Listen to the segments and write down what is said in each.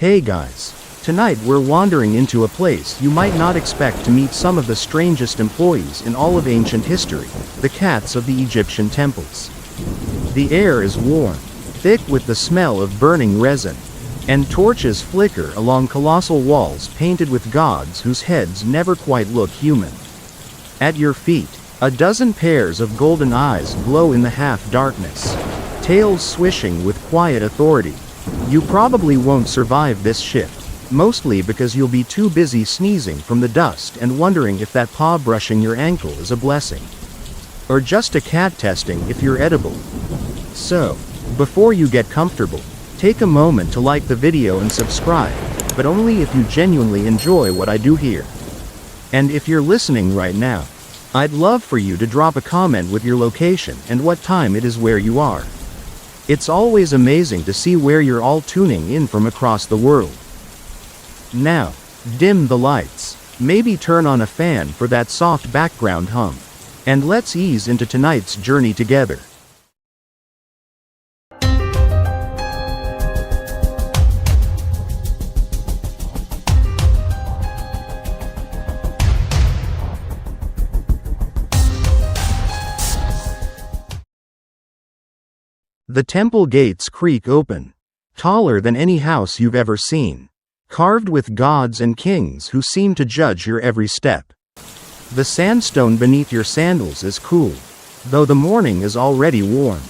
Hey guys. Tonight we're wandering into a place you might not expect to meet some of the strangest employees in all of ancient history, the cats of the Egyptian temples. The air is warm, thick with the smell of burning resin, and torches flicker along colossal walls painted with gods whose heads never quite look human. At your feet, a dozen pairs of golden eyes glow in the half-darkness, tails swishing with quiet authority. You probably won't survive this shift, mostly because you'll be too busy sneezing from the dust and wondering if that paw brushing your ankle is a blessing. Or just a cat testing if you're edible. So, before you get comfortable, take a moment to like the video and subscribe, but only if you genuinely enjoy what I do here. And if you're listening right now, I'd love for you to drop a comment with your location and what time it is where you are. It's always amazing to see where you're all tuning in from across the world. Now, dim the lights, maybe turn on a fan for that soft background hum, and let's ease into tonight's journey together. The temple gates creak open, taller than any house you've ever seen, carved with gods and kings who seem to judge your every step. The sandstone beneath your sandals is cool, though the morning is already warm.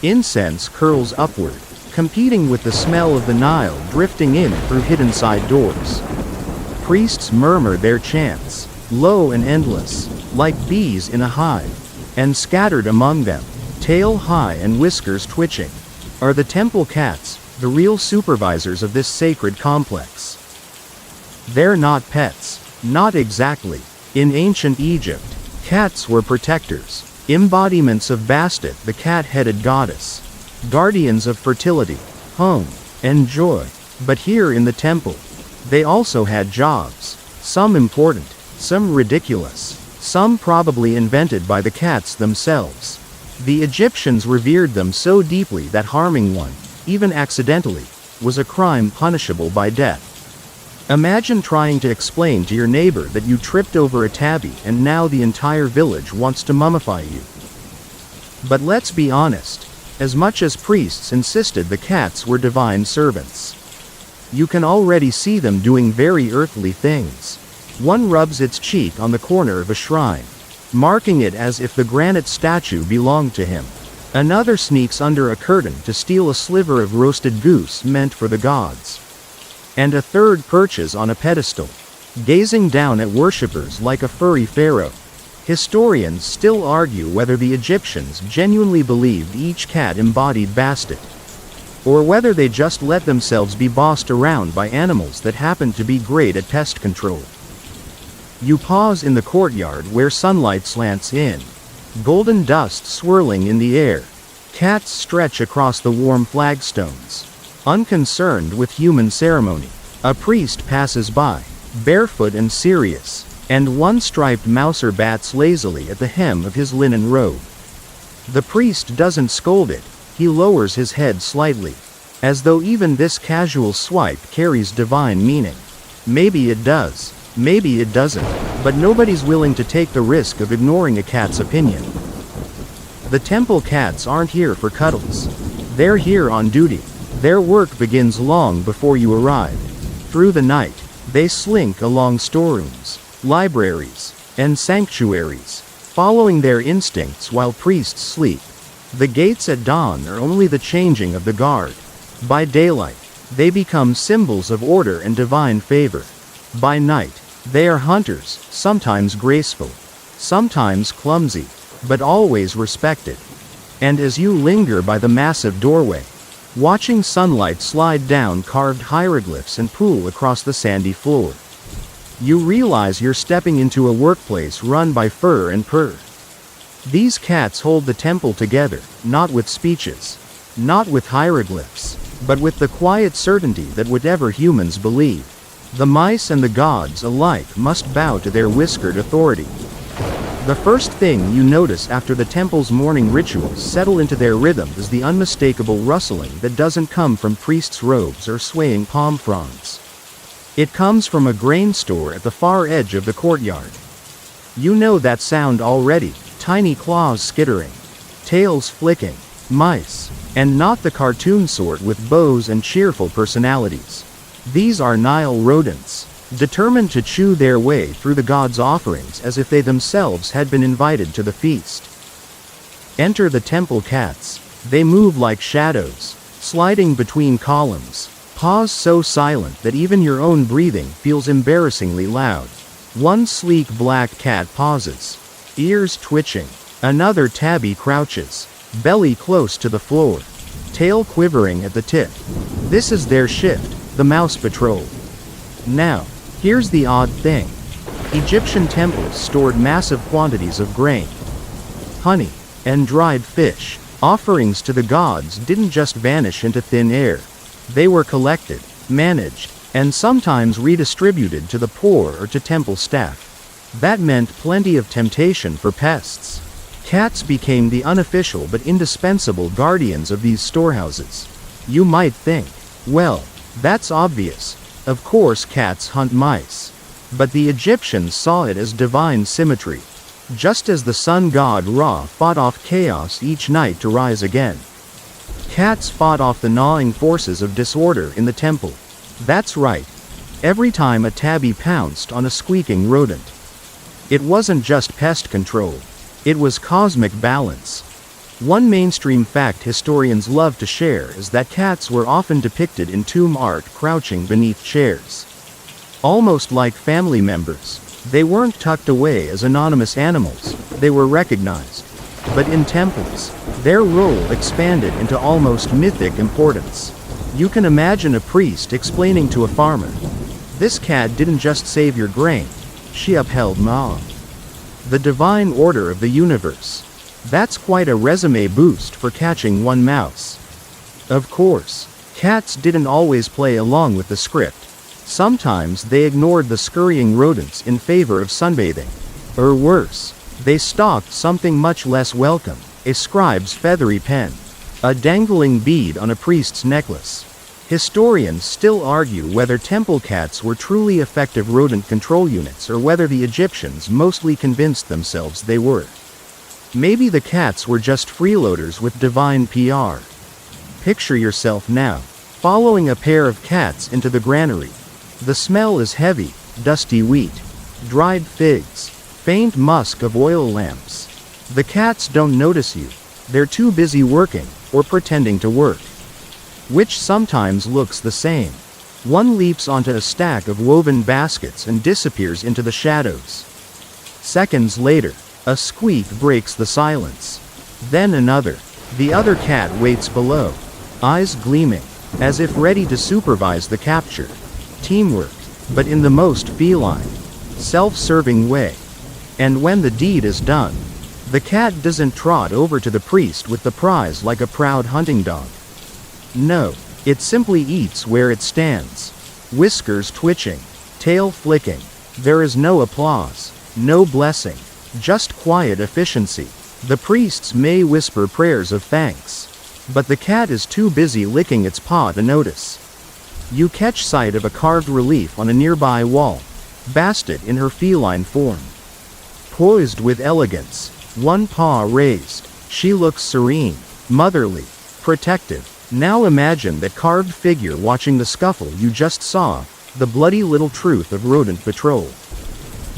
Incense curls upward, competing with the smell of the Nile drifting in through hidden side doors. Priests murmur their chants, low and endless, like bees in a hive, and scattered among them, tail high and whiskers twitching, are the temple cats, the real supervisors of this sacred complex. They're not pets, not exactly. In ancient Egypt, cats were protectors, embodiments of Bastet, the cat-headed goddess, guardians of fertility, home, and joy. But here in the temple, they also had jobs, some important, some ridiculous, some probably invented by the cats themselves. The Egyptians revered them so deeply that harming one, even accidentally, was a crime punishable by death. Imagine trying to explain to your neighbor that you tripped over a tabby and now the entire village wants to mummify you. But let's be honest, as much as priests insisted the cats were divine servants, you can already see them doing very earthly things. One rubs its cheek on the corner of a shrine, marking it as if the granite statue belonged to him. Another sneaks under a curtain to steal a sliver of roasted goose meant for the gods. And a third perches on a pedestal, gazing down at worshippers like a furry pharaoh. Historians still argue whether the Egyptians genuinely believed each cat embodied Bastet, or whether they just let themselves be bossed around by animals that happened to be great at pest control. You pause in the courtyard where sunlight slants in, golden dust swirling in the air. Cats stretch across the warm flagstones, unconcerned with human ceremony. A priest passes by, barefoot and serious, and one striped mouser bats lazily at the hem of his linen robe. The priest doesn't scold it, he lowers his head slightly, as though even this casual swipe carries divine meaning. Maybe it does. Maybe it doesn't, but nobody's willing to take the risk of ignoring a cat's opinion. The temple cats aren't here for cuddles. They're here on duty. Their work begins long before you arrive. Through the night, they slink along storerooms, libraries, and sanctuaries, following their instincts while priests sleep. The gates at dawn are only the changing of the guard. By daylight, they become symbols of order and divine favor. By night, they are hunters, sometimes graceful, sometimes clumsy, but always respected. And as you linger by the massive doorway, watching sunlight slide down carved hieroglyphs and pool across the sandy floor, you realize you're stepping into a workplace run by fur and purr. These cats hold the temple together, not with speeches, not with hieroglyphs, but with the quiet certainty that whatever humans believe, the mice and the gods alike must bow to their whiskered authority. The first thing you notice after the temple's morning rituals settle into their rhythm is the unmistakable rustling that doesn't come from priests' robes or swaying palm fronds. It comes from a grain store at the far edge of the courtyard. You know that sound already, tiny claws skittering, tails flicking, mice, and not the cartoon sort with bows and cheerful personalities. These are Nile rodents, determined to chew their way through the gods' offerings as if they themselves had been invited to the feast. Enter the temple cats. They move like shadows, sliding between columns, paws so silent that even your own breathing feels embarrassingly loud. One sleek black cat pauses, ears twitching. Another tabby crouches, belly close to the floor, tail quivering at the tip. This is their shift, the mouse patrol. Now, here's the odd thing. Egyptian temples stored massive quantities of grain, honey, and dried fish. Offerings to the gods didn't just vanish into thin air. They were collected, managed, and sometimes redistributed to the poor or to temple staff. That meant plenty of temptation for pests. Cats became the unofficial but indispensable guardians of these storehouses. You might think, well, that's obvious. Of course cats hunt mice. But the Egyptians saw it as divine symmetry. Just as the sun god Ra fought off chaos each night to rise again, cats fought off the gnawing forces of disorder in the temple. That's right. Every time a tabby pounced on a squeaking rodent, it wasn't just pest control. It was cosmic balance. One mainstream fact historians love to share is that cats were often depicted in tomb art crouching beneath chairs. Almost like family members. They weren't tucked away as anonymous animals, they were recognized. But in temples, their role expanded into almost mythic importance. You can imagine a priest explaining to a farmer, "This cat didn't just save your grain, she upheld Ma, the divine order of the universe." That's quite a resume boost for catching one mouse. Of course, cats didn't always play along with the script. Sometimes they ignored the scurrying rodents in favor of sunbathing. Or worse, they stalked something much less welcome, a scribe's feathery pen, a dangling bead on a priest's necklace. Historians still argue whether temple cats were truly effective rodent control units or whether the Egyptians mostly convinced themselves they were. Maybe the cats were just freeloaders with divine PR. Picture yourself now, following a pair of cats into the granary. The smell is heavy, dusty wheat, dried figs, faint musk of oil lamps. The cats don't notice you. They're too busy working, or pretending to work. Which sometimes looks the same. One leaps onto a stack of woven baskets and disappears into the shadows. Seconds later, a squeak breaks the silence. Then another. The other cat waits below, eyes gleaming, as if ready to supervise the capture. Teamwork, but in the most feline, self-serving way. And when the deed is done, the cat doesn't trot over to the priest with the prize like a proud hunting dog. No, it simply eats where it stands. Whiskers twitching, tail flicking. There is no applause, no blessing, just quiet efficiency. The priests may whisper prayers of thanks, but the cat is too busy licking its paw to notice. You catch sight of a carved relief on a nearby wall, Bastet in her feline form. Poised with elegance, one paw raised, she looks serene, motherly, protective. Now imagine that carved figure watching the scuffle you just saw, the bloody little truth of rodent patrol.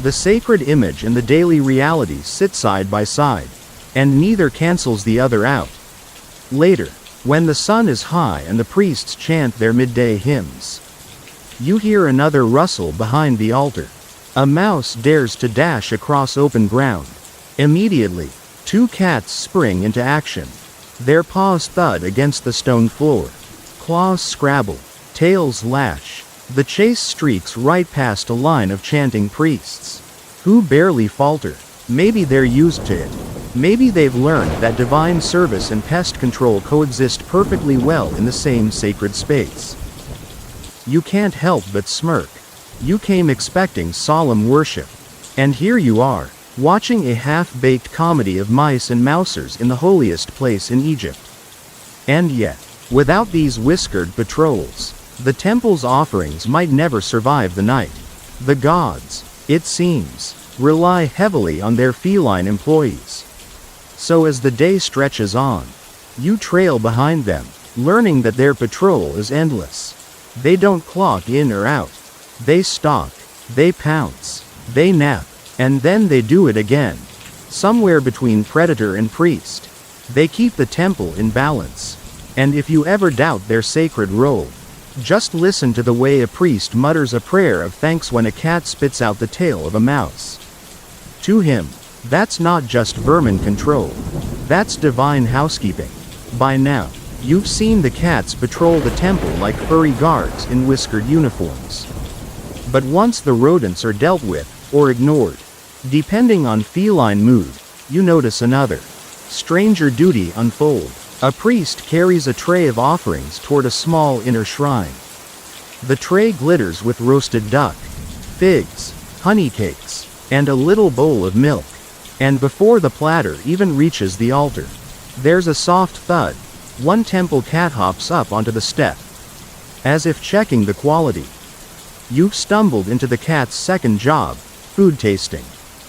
The sacred image and the daily reality sit side by side, and neither cancels the other out. Later, when the sun is high and the priests chant their midday hymns, you hear another rustle behind the altar. A mouse dares to dash across open ground. Immediately, two cats spring into action. Their paws thud against the stone floor. Claws scrabble, tails lash. The chase streaks right past a line of chanting priests, who barely falter. Maybe they're used to it. Maybe they've learned that divine service and pest control coexist perfectly well in the same sacred space. You can't help but smirk. You came expecting solemn worship. And here you are, watching a half-baked comedy of mice and mousers in the holiest place in Egypt. And yet, without these whiskered patrols, the temple's offerings might never survive the night. The gods, it seems, rely heavily on their feline employees. So as the day stretches on, you trail behind them, learning that their patrol is endless. They don't clock in or out. They stalk, they pounce, they nap, and then they do it again. Somewhere between predator and priest, they keep the temple in balance. And if you ever doubt their sacred role, just listen to the way a priest mutters a prayer of thanks when a cat spits out the tail of a mouse. To him, that's not just vermin control. That's divine housekeeping. By now, you've seen the cats patrol the temple like furry guards in whiskered uniforms. But once the rodents are dealt with, or ignored, depending on feline mood, you notice another stranger duty unfold. A priest carries a tray of offerings toward a small inner shrine. The tray glitters with roasted duck, figs, honey cakes, and a little bowl of milk. And before the platter even reaches the altar, there's a soft thud. One temple cat hops up onto the step, as if checking the quality. You've stumbled into the cat's second job, food tasting.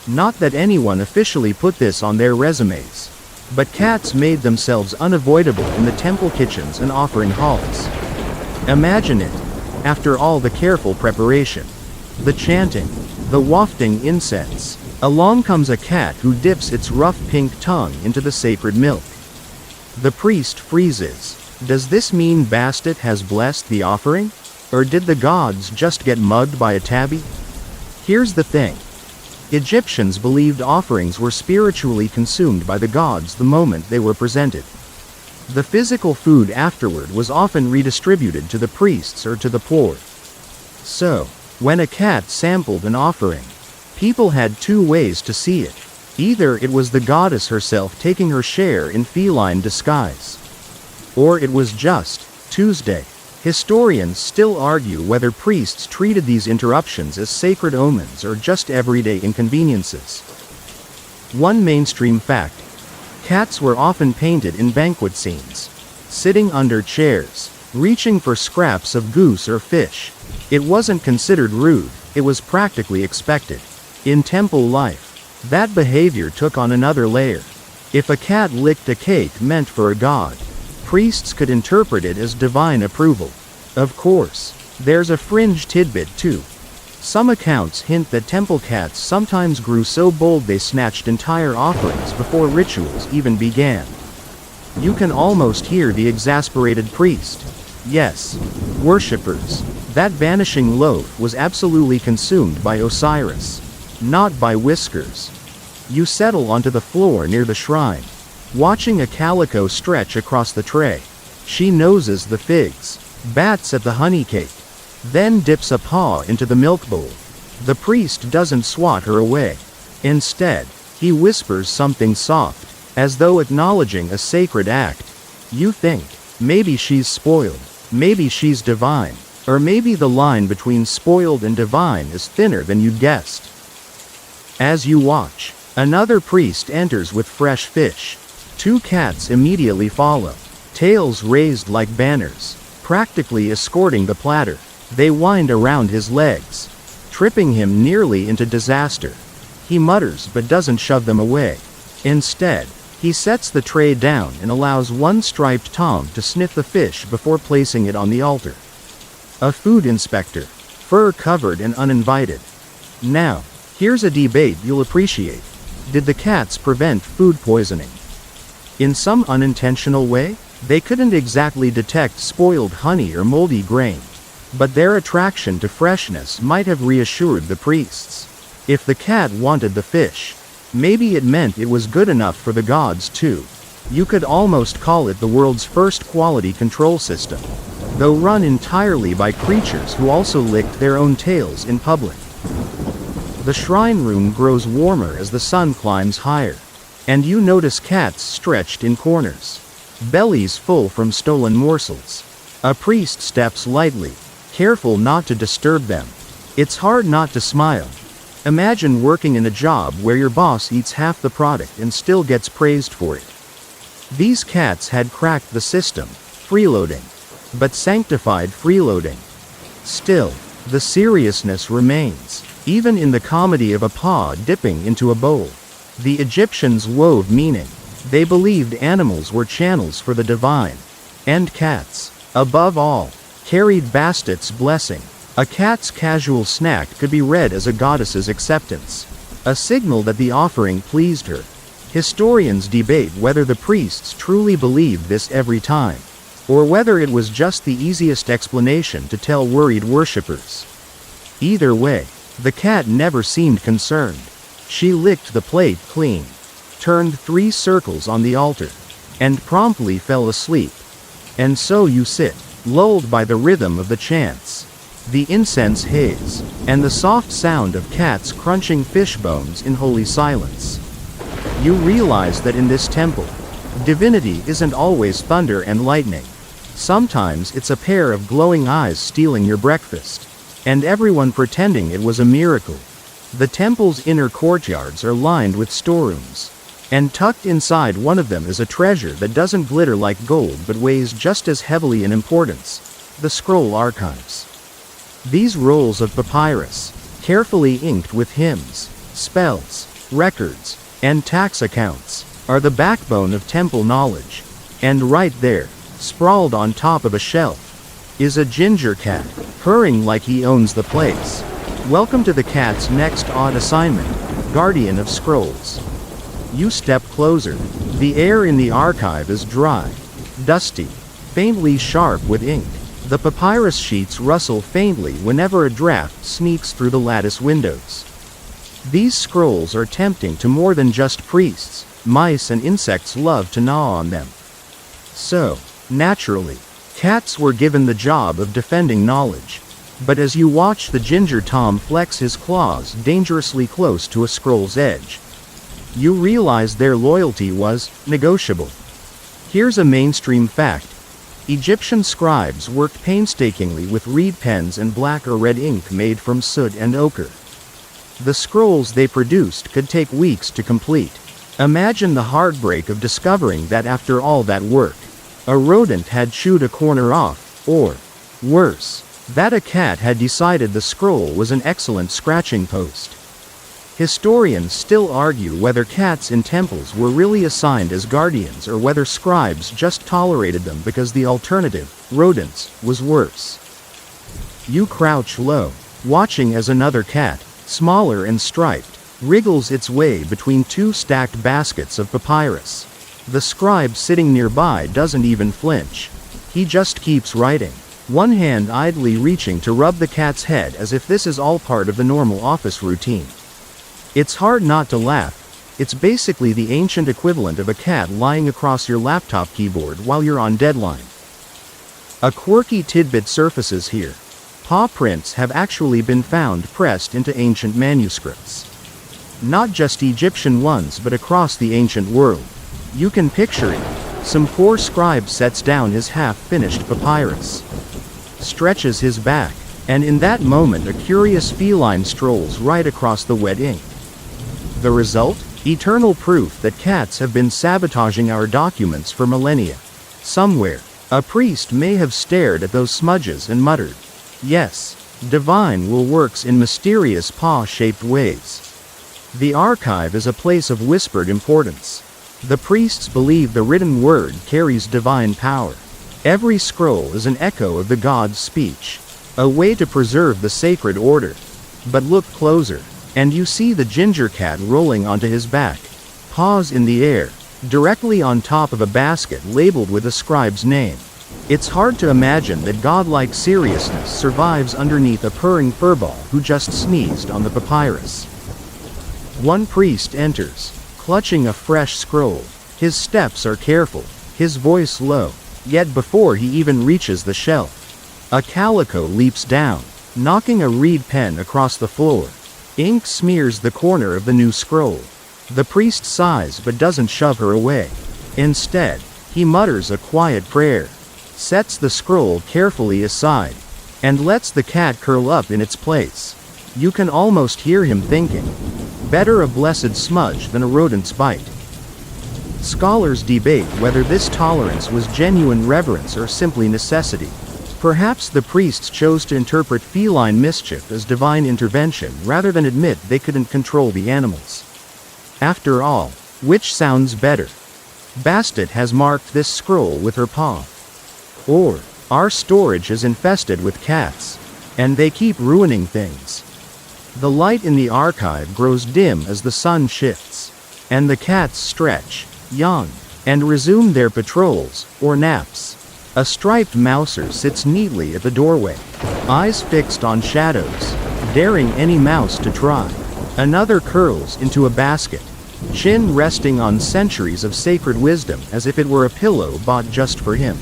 Not that anyone officially put this on their resumes, but cats made themselves unavoidable in the temple kitchens and offering halls. Imagine it. After all the careful preparation, the chanting, the wafting incense, along comes a cat who dips its rough pink tongue into the sacred milk. The priest freezes. Does this mean Bastet has blessed the offering? Or did the gods just get mugged by a tabby? Here's the thing. Egyptians believed offerings were spiritually consumed by the gods the moment they were presented. The physical food afterward was often redistributed to the priests or to the poor. So, when a cat sampled an offering, people had two ways to see it. Either it was the goddess herself taking her share in feline disguise, or it was just Tuesday. Historians still argue whether priests treated these interruptions as sacred omens or just everyday inconveniences. One mainstream fact: cats were often painted in banquet scenes, sitting under chairs, reaching for scraps of goose or fish. It wasn't considered rude, it was practically expected. In temple life, that behavior took on another layer. If a cat licked a cake meant for a god, priests could interpret it as divine approval. Of course, there's a fringe tidbit too. Some accounts hint that temple cats sometimes grew so bold they snatched entire offerings before rituals even began. You can almost hear the exasperated priest. Yes, worshippers. That vanishing loaf was absolutely consumed by Osiris, not by whiskers. You settle onto the floor near the shrine, watching a calico stretch across the tray. She noses the figs, bats at the honey cake, then dips a paw into the milk bowl. The priest doesn't swat her away. Instead, he whispers something soft, as though acknowledging a sacred act. You think, maybe she's spoiled, maybe she's divine, or maybe the line between spoiled and divine is thinner than you'd guessed. As you watch, another priest enters with fresh fish. Two cats immediately follow, tails raised like banners, practically escorting the platter. They wind around his legs, tripping him nearly into disaster. He mutters but doesn't shove them away. Instead, he sets the tray down and allows one striped Tom to sniff the fish before placing it on the altar. A food inspector, fur-covered and uninvited. Now, here's a debate you'll appreciate. Did the cats prevent food poisoning? In some unintentional way? They couldn't exactly detect spoiled honey or moldy grain, but their attraction to freshness might have reassured the priests. If the cat wanted the fish, maybe it meant it was good enough for the gods too. You could almost call it the world's first quality control system, though run entirely by creatures who also licked their own tails in public. The shrine room grows warmer as the sun climbs higher, and you notice cats stretched in corners, bellies full from stolen morsels. A priest steps lightly, careful not to disturb them. It's hard not to smile. Imagine working in a job where your boss eats half the product and still gets praised for it. These cats had cracked the system, freeloading. But sanctified freeloading. Still, the seriousness remains. Even in the comedy of a paw dipping into a bowl, the Egyptians wove meaning. They believed animals were channels for the divine. And cats, above all, carried Bastet's blessing. A cat's casual snack could be read as a goddess's acceptance, a signal that the offering pleased her. Historians debate whether the priests truly believed this every time, or whether it was just the easiest explanation to tell worried worshippers. Either way, the cat never seemed concerned. She licked the plate clean, turned 3 circles on the altar, and promptly fell asleep. And so you sit, lulled by the rhythm of the chants, the incense haze, and the soft sound of cats crunching fish bones in holy silence. You realize that in this temple, divinity isn't always thunder and lightning. Sometimes it's a pair of glowing eyes stealing your breakfast, and everyone pretending it was a miracle. The temple's inner courtyards are lined with storerooms, and tucked inside one of them is a treasure that doesn't glitter like gold but weighs just as heavily in importance: the scroll archives. These rolls of papyrus, carefully inked with hymns, spells, records, and tax accounts, are the backbone of temple knowledge. And right there, sprawled on top of a shelf, is a ginger cat, purring like he owns the place. Welcome to the cat's next odd assignment, guardian of scrolls. You step closer. The air in the archive is dry, dusty, faintly sharp with ink. The papyrus sheets rustle faintly whenever a draft sneaks through the lattice windows. These scrolls are tempting to more than just priests. Mice and insects love to gnaw on them. So, naturally, cats were given the job of defending knowledge. But as you watch the ginger Tom flex his claws dangerously close to a scroll's edge, you realize their loyalty was negotiable. Here's a mainstream fact. Egyptian scribes worked painstakingly with reed pens and black or red ink made from soot and ochre. The scrolls they produced could take weeks to complete. Imagine the heartbreak of discovering that after all that work, a rodent had chewed a corner off, or, worse, that a cat had decided the scroll was an excellent scratching post. Historians still argue whether cats in temples were really assigned as guardians or whether scribes just tolerated them because the alternative, rodents, was worse. You crouch low, watching as another cat, smaller and striped, wriggles its way between 2 stacked baskets of papyrus. The scribe sitting nearby doesn't even flinch. He just keeps writing, one hand idly reaching to rub the cat's head as if this is all part of the normal office routine. It's hard not to laugh. It's basically the ancient equivalent of a cat lying across your laptop keyboard while you're on deadline. A quirky tidbit surfaces here. Paw prints have actually been found pressed into ancient manuscripts. Not just Egyptian ones but across the ancient world. You can picture it. Some poor scribe sets down his half-finished papyrus, stretches his back, and in that moment a curious feline strolls right across the wet ink. The result? Eternal proof that cats have been sabotaging our documents for millennia. Somewhere, a priest may have stared at those smudges and muttered, "Yes, divine will works in mysterious paw-shaped ways." The archive is a place of whispered importance. The priests believe the written word carries divine power. Every scroll is an echo of the god's speech, a way to preserve the sacred order. But look closer, and you see the ginger cat rolling onto his back, paws in the air, directly on top of a basket labeled with a scribe's name. It's hard to imagine that godlike seriousness survives underneath a purring furball who just sneezed on the papyrus. One priest enters, clutching a fresh scroll. His steps are careful, his voice low, yet before he even reaches the shelf, a calico leaps down, knocking a reed pen across the floor. Ink smears the corner of the new scroll. The priest sighs but doesn't shove her away. Instead, he mutters a quiet prayer, sets the scroll carefully aside, and lets the cat curl up in its place. You can almost hear him thinking, better a blessed smudge than a rodent's bite. Scholars debate whether this tolerance was genuine reverence or simply necessity. Perhaps the priests chose to interpret feline mischief as divine intervention rather than admit they couldn't control the animals. After all, which sounds better? Bastet has marked this scroll with her paw. Or, our storage is infested with cats, and they keep ruining things. The light in the archive grows dim as the sun shifts, and the cats stretch, yawn, and resume their patrols, or naps. A striped mouser sits neatly at the doorway, eyes fixed on shadows, daring any mouse to try. Another curls into a basket, chin resting on centuries of sacred wisdom as if it were a pillow bought just for him.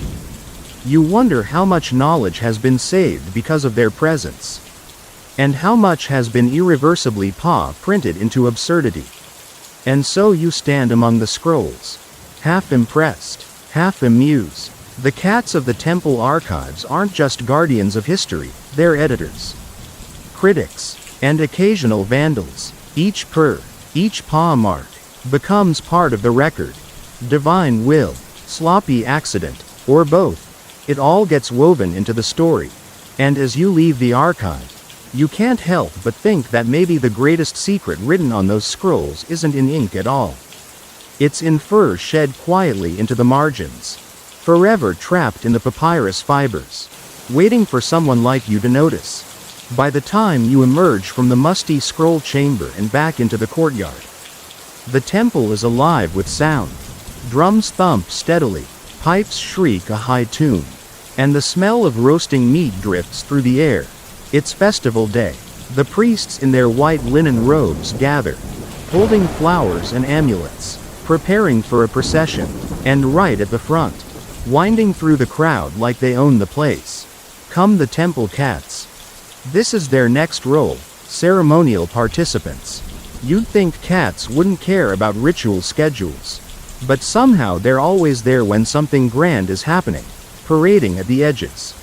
You wonder how much knowledge has been saved because of their presence, and how much has been irreversibly paw-printed into absurdity. And so you stand among the scrolls, half impressed, half amused. The cats of the temple archives aren't just guardians of history, they're editors, critics, and occasional vandals. Each purr, each paw mark, becomes part of the record. Divine will, sloppy accident, or both. It all gets woven into the story. And as you leave the archive, you can't help but think that maybe the greatest secret written on those scrolls isn't in ink at all. It's in fur shed quietly into the margins, forever trapped in the papyrus fibers, waiting for someone like you to notice. By the time you emerge from the musty scroll chamber and back into the courtyard, the temple is alive with sound. Drums thump steadily, pipes shriek a high tune, and the smell of roasting meat drifts through the air. It's festival day. The priests in their white linen robes gather, holding flowers and amulets, preparing for a procession. And right at the front, winding through the crowd like they own the place, come the temple cats. This is their next role, ceremonial participants. You'd think cats wouldn't care about ritual schedules, but somehow they're always there when something grand is happening, parading at the edges,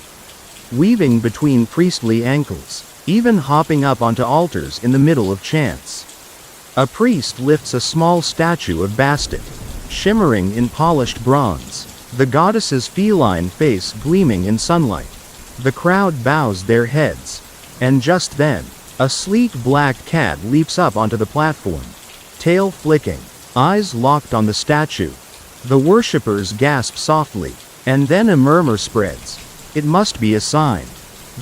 weaving between priestly ankles, even hopping up onto altars in the middle of chants. A priest lifts a small statue of Bastet, shimmering in polished bronze, the goddess's feline face gleaming in sunlight. The crowd bows their heads, and just then, a sleek black cat leaps up onto the platform, tail flicking, eyes locked on the statue. The worshippers gasp softly, and then a murmur spreads. It must be a sign.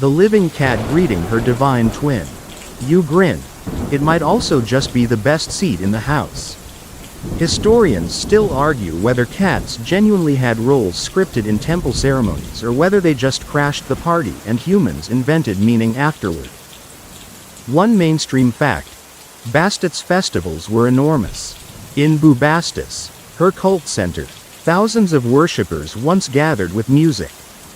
The living cat greeting her divine twin. You grin. It might also just be the best seat in the house. Historians still argue whether cats genuinely had roles scripted in temple ceremonies or whether they just crashed the party and humans invented meaning afterward. One mainstream fact: Bastet's festivals were enormous. In Bubastis, her cult center, thousands of worshippers once gathered with music,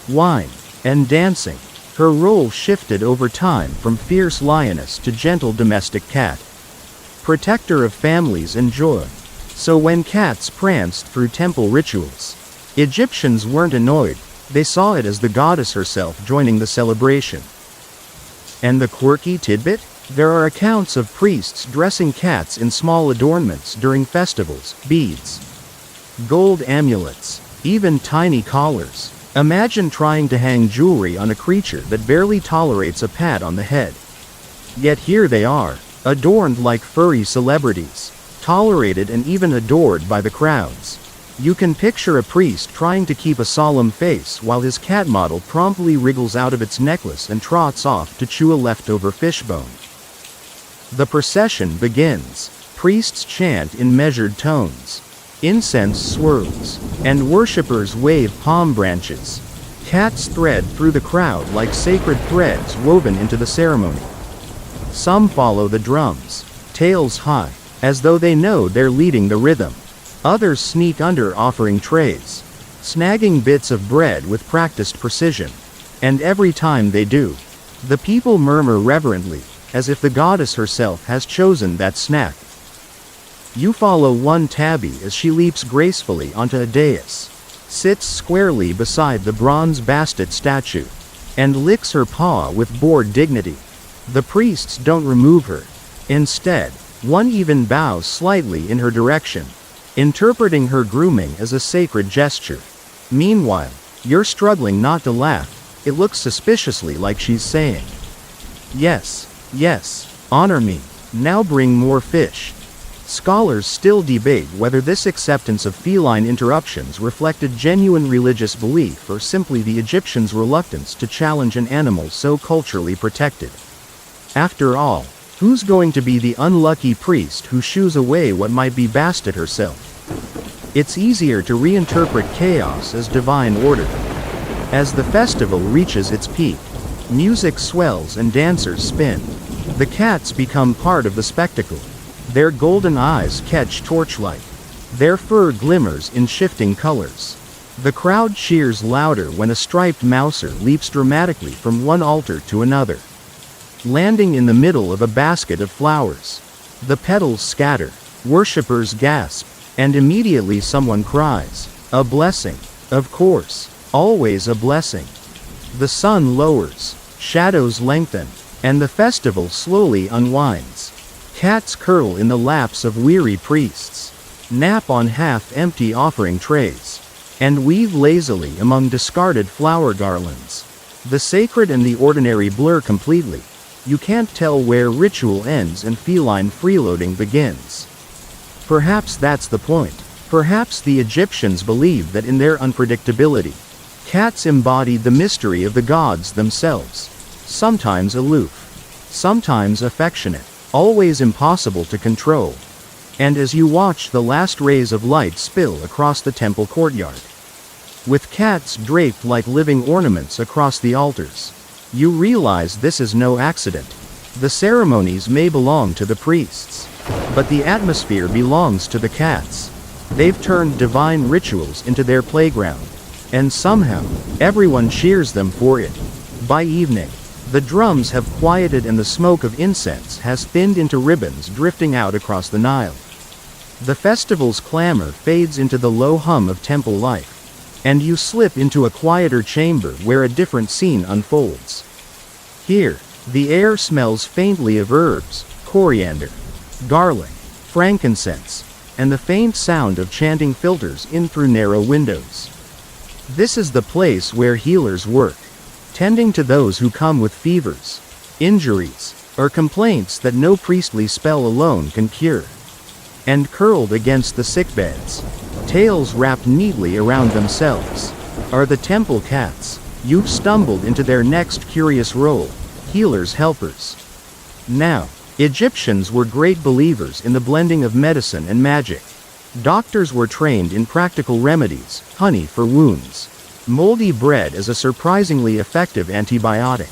wine, and dancing. Her role shifted over time from fierce lioness to gentle domestic cat, protector of families and joy. So when cats pranced through temple rituals, Egyptians weren't annoyed, they saw it as the goddess herself joining the celebration. And the quirky tidbit? There are accounts of priests dressing cats in small adornments during festivals, beads, gold amulets, even tiny collars. Imagine trying to hang jewelry on a creature that barely tolerates a pat on the head. Yet here they are, adorned like furry celebrities, tolerated and even adored by the crowds. You can picture a priest trying to keep a solemn face while his cat model promptly wriggles out of its necklace and trots off to chew a leftover fishbone. The procession begins. Priests chant in measured tones. Incense swirls, and worshippers wave palm branches. Cats thread through the crowd like sacred threads woven into the ceremony. Some follow the drums, tails high, as though they know they're leading the rhythm. Others sneak under offering trays, snagging bits of bread with practiced precision. And every time they do, the people murmur reverently, as if the goddess herself has chosen that snack. You follow one tabby as she leaps gracefully onto a dais, sits squarely beside the bronze Bastet statue, and licks her paw with bored dignity. The priests don't remove her. Instead, one even bows slightly in her direction, interpreting her grooming as a sacred gesture. Meanwhile, you're struggling not to laugh. It looks suspiciously like she's saying, "Yes, yes, honor me, now bring more fish." Scholars still debate whether this acceptance of feline interruptions reflected genuine religious belief or simply the Egyptians' reluctance to challenge an animal so culturally protected. After all, who's going to be the unlucky priest who shoos away what might be Bastet herself? It's easier to reinterpret chaos as divine order. As the festival reaches its peak, music swells and dancers spin. The cats become part of the spectacle. Their golden eyes catch torchlight. Their fur glimmers in shifting colors. The crowd cheers louder when a striped mouser leaps dramatically from one altar to another, landing in the middle of a basket of flowers. The petals scatter, worshippers gasp, and immediately someone cries, "A blessing." Of course, always a blessing. The sun lowers, shadows lengthen, and the festival slowly unwinds. Cats curl in the laps of weary priests, nap on half-empty offering trays, and weave lazily among discarded flower garlands. The sacred and the ordinary blur completely. You can't tell where ritual ends and feline freeloading begins. Perhaps that's the point. Perhaps the Egyptians believed that in their unpredictability, cats embodied the mystery of the gods themselves. Sometimes aloof, sometimes affectionate, always impossible to control. And as you watch the last rays of light spill across the temple courtyard, with cats draped like living ornaments across the altars, you realize this is no accident. The ceremonies may belong to the priests, but the atmosphere belongs to the cats. They've turned divine rituals into their playground, and somehow, everyone cheers them for it. By evening, the drums have quieted and the smoke of incense has thinned into ribbons drifting out across the Nile. The festival's clamor fades into the low hum of temple life, and you slip into a quieter chamber where a different scene unfolds. Here, the air smells faintly of herbs, coriander, garlic, frankincense, and the faint sound of chanting filters in through narrow windows. This is the place where healers work, tending to those who come with fevers, injuries, or complaints that no priestly spell alone can cure. And curled against the sickbeds, tails wrapped neatly around themselves, are the temple cats. You've stumbled into their next curious role, healers' helpers. Now, Egyptians were great believers in the blending of medicine and magic. Doctors were trained in practical remedies, honey for wounds, moldy bread as a surprisingly effective antibiotic,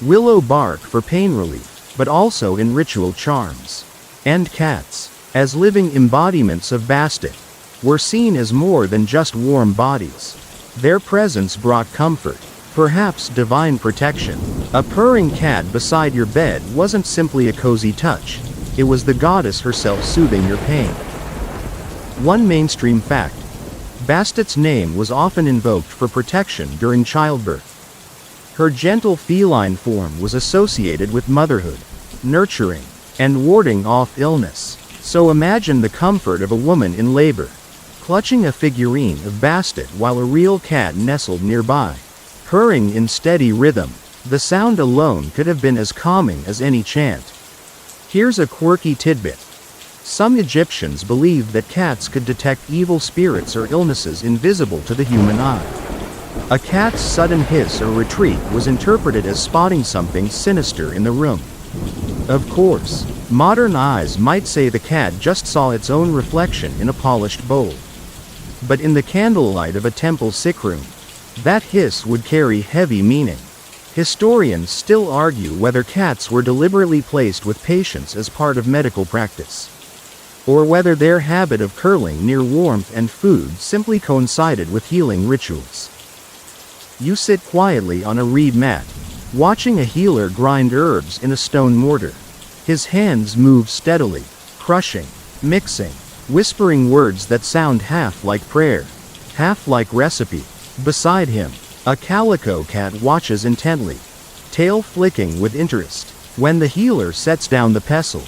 willow bark for pain relief, but also in ritual charms. And cats, as living embodiments of Bastet, were seen as more than just warm bodies. Their presence brought comfort, perhaps divine protection. A purring cat beside your bed wasn't simply a cozy touch, it was the goddess herself soothing your pain. One mainstream fact: Bastet's name was often invoked for protection during childbirth. Her gentle feline form was associated with motherhood, nurturing, and warding off illness. So imagine the comfort of a woman in labor, clutching a figurine of Bastet while a real cat nestled nearby, purring in steady rhythm. The sound alone could have been as calming as any chant. Here's a quirky tidbit. Some Egyptians believed that cats could detect evil spirits or illnesses invisible to the human eye. A cat's sudden hiss or retreat was interpreted as spotting something sinister in the room. Of course, modern eyes might say the cat just saw its own reflection in a polished bowl. But in the candlelight of a temple sickroom, that hiss would carry heavy meaning. Historians still argue whether cats were deliberately placed with patients as part of medical practice, or whether their habit of curling near warmth and food simply coincided with healing rituals. You sit quietly on a reed mat, watching a healer grind herbs in a stone mortar. His hands move steadily, crushing, mixing, whispering words that sound half like prayer, half like recipe. Beside him, a calico cat watches intently, tail flicking with interest. When the healer sets down the pestle,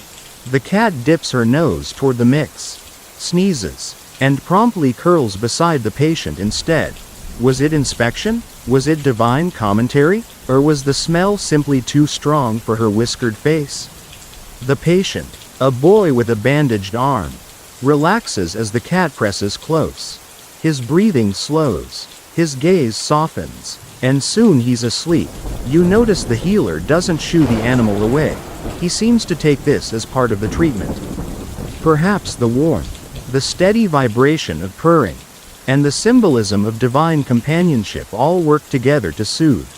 the cat dips her nose toward the mix, sneezes, and promptly curls beside the patient instead. Was it inspection? Was it divine commentary? Or was the smell simply too strong for her whiskered face? The patient, a boy with a bandaged arm, relaxes as the cat presses close. His breathing slows, his gaze softens, and soon he's asleep. You notice the healer doesn't shoo the animal away. He seems to take this as part of the treatment. Perhaps the warmth, the steady vibration of purring, and the symbolism of divine companionship all work together to soothe.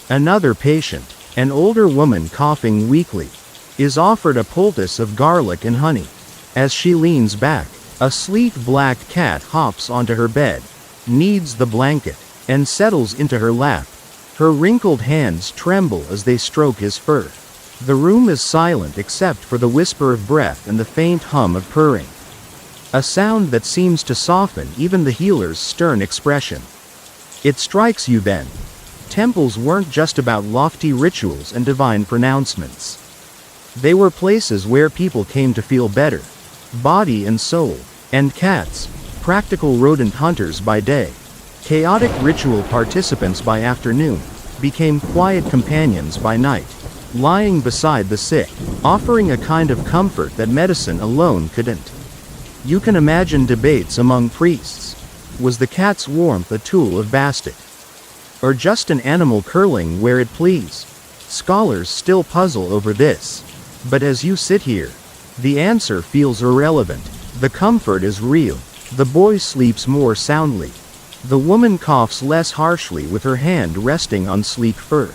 Another patient, an older woman coughing weakly, is offered a poultice of garlic and honey. As she leans back, a sleek black cat hops onto her bed, kneads the blanket, and settles into her lap. Her wrinkled hands tremble as they stroke his fur. The room is silent except for the whisper of breath and the faint hum of purring. A sound that seems to soften even the healer's stern expression. It strikes you then. Temples weren't just about lofty rituals and divine pronouncements. They were places where people came to feel better, body and soul, and cats, practical rodent hunters by day, chaotic ritual participants by afternoon, became quiet companions by night, lying beside the sick, offering a kind of comfort that medicine alone couldn't. You can imagine debates among priests. Was the cat's warmth a tool of Bastet? Or just an animal curling where it pleased? Scholars still puzzle over this. But as you sit here, the answer feels irrelevant. The comfort is real. The boy sleeps more soundly. The woman coughs less harshly with her hand resting on sleek fur.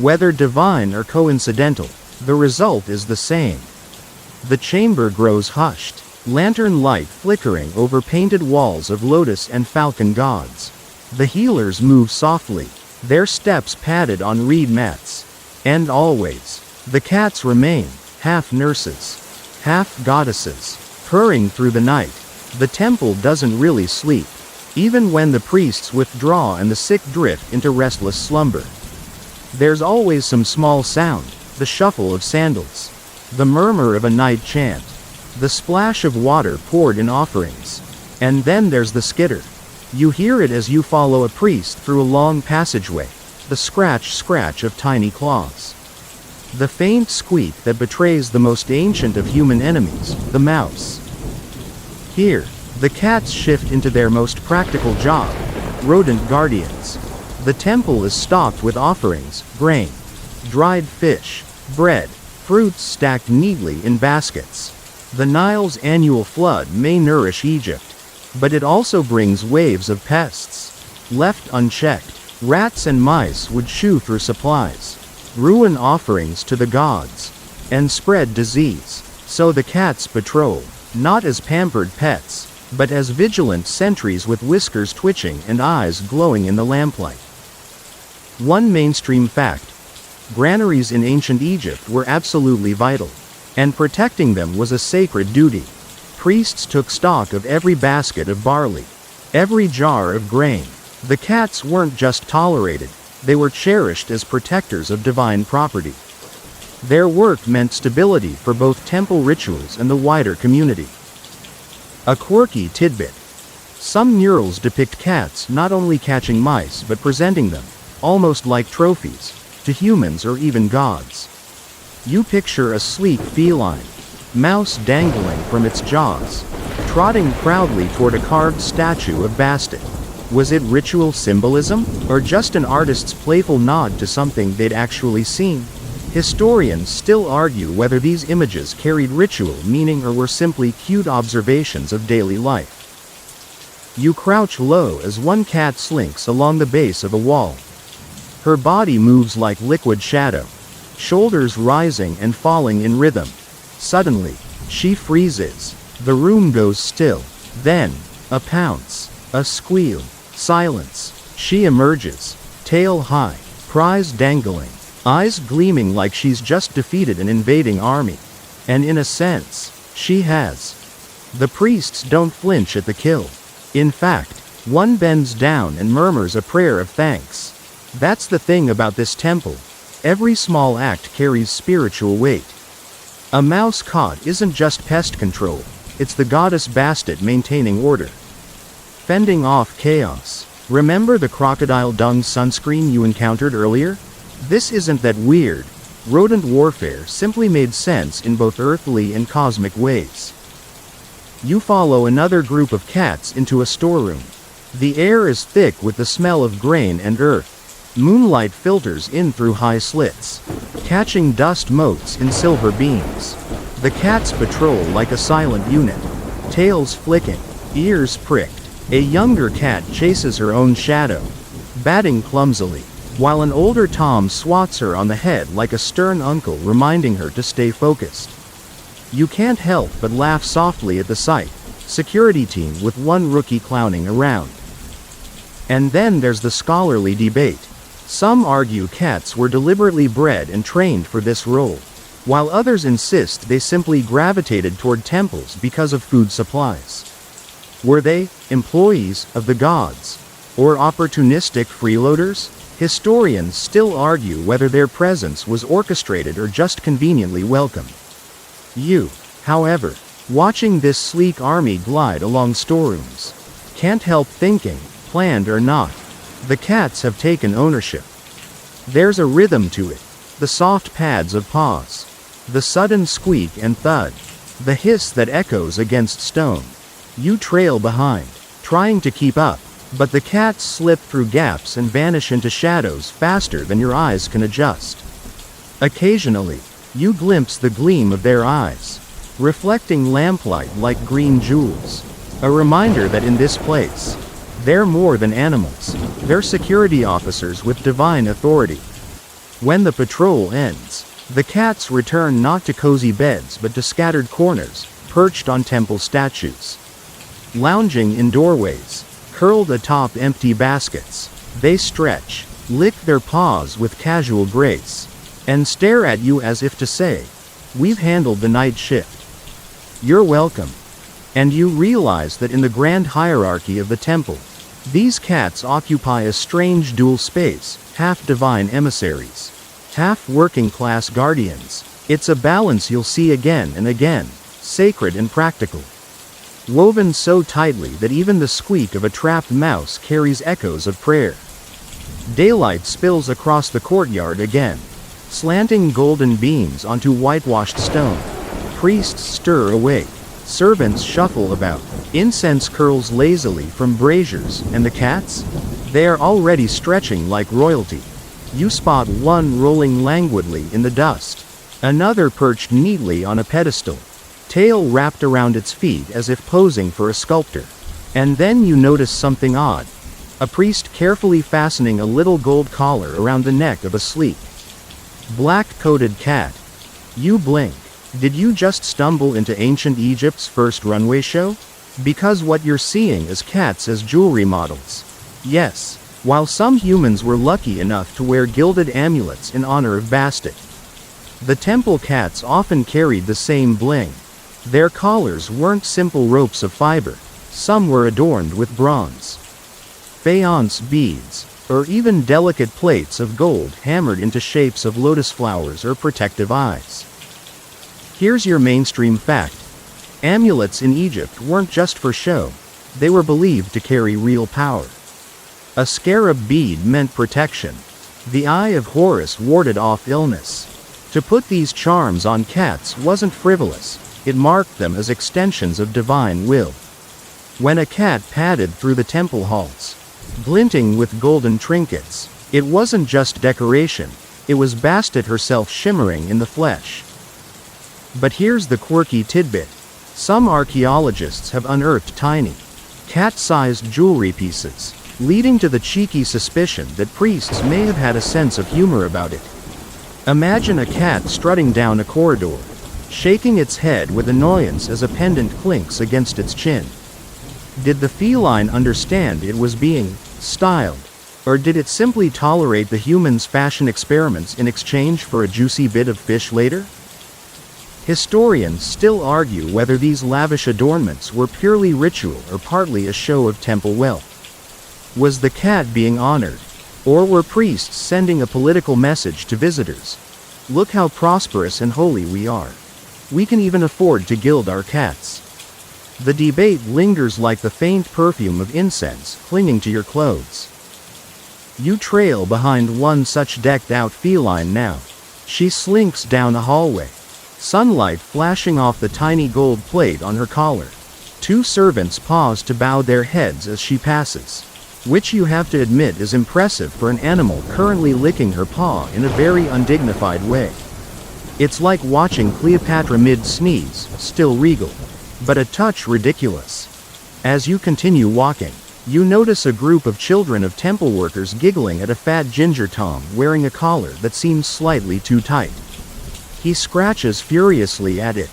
Whether divine or coincidental, the result is the same. The chamber grows hushed, lantern light flickering over painted walls of lotus and falcon gods. The healers move softly, their steps padded on reed mats. And always, the cats remain, half nurses, half goddesses, purring through the night. The temple doesn't really sleep, even when the priests withdraw and the sick drift into restless slumber. There's always some small sound, the shuffle of sandals, the murmur of a night chant, the splash of water poured in offerings. And then there's the skitter. You hear it as you follow a priest through a long passageway, the scratch of tiny claws. The faint squeak that betrays the most ancient of human enemies, the mouse. Here, the cats shift into their most practical job, rodent guardians. The temple is stocked with offerings, grain, dried fish, bread, fruits stacked neatly in baskets. The Nile's annual flood may nourish Egypt, but it also brings waves of pests. Left unchecked, rats and mice would chew through supplies, ruin offerings to the gods, and spread disease. So the cats patrol, not as pampered pets, but as vigilant sentries with whiskers twitching and eyes glowing in the lamplight. One mainstream fact: granaries in ancient Egypt were absolutely vital, and protecting them was a sacred duty. Priests took stock of every basket of barley, every jar of grain. The cats weren't just tolerated, they were cherished as protectors of divine property. Their work meant stability for both temple rituals and the wider community. A quirky tidbit: some murals depict cats not only catching mice but presenting them, almost like trophies, to humans or even gods. You picture a sleek feline, mouse dangling from its jaws, trotting proudly toward a carved statue of Bastet. Was it ritual symbolism, or just an artist's playful nod to something they'd actually seen? Historians still argue whether these images carried ritual meaning or were simply cute observations of daily life. You crouch low as one cat slinks along the base of a wall. Her body moves like liquid shadow, shoulders rising and falling in rhythm. Suddenly, she freezes. The room goes still. Then, a pounce, a squeal, silence. She emerges, tail high, prize dangling, eyes gleaming like she's just defeated an invading army. And in a sense, she has. The priests don't flinch at the kill. In fact, one bends down and murmurs a prayer of thanks. That's the thing about this temple. Every small act carries spiritual weight. A mouse caught isn't just pest control, it's the goddess Bastet maintaining order. Fending off chaos. Remember the crocodile dung sunscreen you encountered earlier? This isn't that weird. Rodent warfare simply made sense in both earthly and cosmic ways. You follow another group of cats into a storeroom. The air is thick with the smell of grain and earth. Moonlight filters in through high slits, catching dust motes in silver beams. The cats patrol like a silent unit, tails flicking, ears pricked. A younger cat chases her own shadow, batting clumsily, while an older Tom swats her on the head like a stern uncle reminding her to stay focused. You can't help but laugh softly at the sight. Security team with one rookie clowning around. And then there's the scholarly debate. Some argue cats were deliberately bred and trained for this role, while others insist they simply gravitated toward temples because of food supplies. Were they employees of the gods, or opportunistic freeloaders? Historians still argue whether their presence was orchestrated or just conveniently welcome. You, however, watching this sleek army glide along storerooms, can't help thinking, planned or not, the cats have taken ownership. There's a rhythm to it, the soft pads of paws, the sudden squeak and thud, the hiss that echoes against stone. You trail behind, trying to keep up, but the cats slip through gaps and vanish into shadows faster than your eyes can adjust. Occasionally, you glimpse the gleam of their eyes, reflecting lamplight like green jewels, a reminder that in this place, they're more than animals, they're security officers with divine authority. When the patrol ends, the cats return not to cozy beds but to scattered corners, perched on temple statues. Lounging in doorways, curled atop empty baskets, they stretch, lick their paws with casual grace, and stare at you as if to say, "We've handled the night shift. You're welcome." And you realize that in the grand hierarchy of the temple, these cats occupy a strange dual space, half divine emissaries, half working class guardians. It's a balance you'll see again and again, sacred and practical, woven so tightly that even the squeak of a trapped mouse carries echoes of prayer. Daylight spills across the courtyard again, slanting golden beams onto whitewashed stone. Priests stir awake, servants shuffle about, incense curls lazily from braziers, and the cats? They are already stretching like royalty. You spot one rolling languidly in the dust, another perched neatly on a pedestal, tail wrapped around its feet as if posing for a sculptor. And then you notice something odd. A priest carefully fastening a little gold collar around the neck of a sleek, black-coated cat. You blink. Did you just stumble into ancient Egypt's first runway show? Because what you're seeing is cats as jewelry models. Yes, while some humans were lucky enough to wear gilded amulets in honor of Bastet, the temple cats often carried the same bling. Their collars weren't simple ropes of fiber. Some were adorned with bronze, faience beads, or even delicate plates of gold hammered into shapes of lotus flowers or protective eyes. Here's your mainstream fact. Amulets in Egypt weren't just for show. They were believed to carry real power. A scarab bead meant protection. The eye of Horus warded off illness. To put these charms on cats wasn't frivolous. It marked them as extensions of divine will. When a cat padded through the temple halls, glinting with golden trinkets, it wasn't just decoration, it was Bastet herself shimmering in the flesh. But here's the quirky tidbit. Some archaeologists have unearthed tiny, cat-sized jewelry pieces, leading to the cheeky suspicion that priests may have had a sense of humor about it. Imagine a cat strutting down a corridor, shaking its head with annoyance as a pendant clinks against its chin. Did the feline understand it was being styled, or did it simply tolerate the human's fashion experiments in exchange for a juicy bit of fish later? Historians still argue whether these lavish adornments were purely ritual or partly a show of temple wealth. Was the cat being honored, Or were priests sending a political message to visitors? Look how prosperous and holy we are. We can even afford to gild our cats. The debate lingers like the faint perfume of incense clinging to your clothes. You trail behind one such decked-out feline now. She slinks down a hallway, sunlight flashing off the tiny gold plate on her collar. Two servants pause to bow their heads as she passes, which you have to admit is impressive for an animal currently licking her paw in a very undignified way. It's like watching Cleopatra mid-sneeze, still regal, but a touch ridiculous. As you continue walking, you notice a group of children of temple workers giggling at a fat ginger Tom wearing a collar that seems slightly too tight. He scratches furiously at it,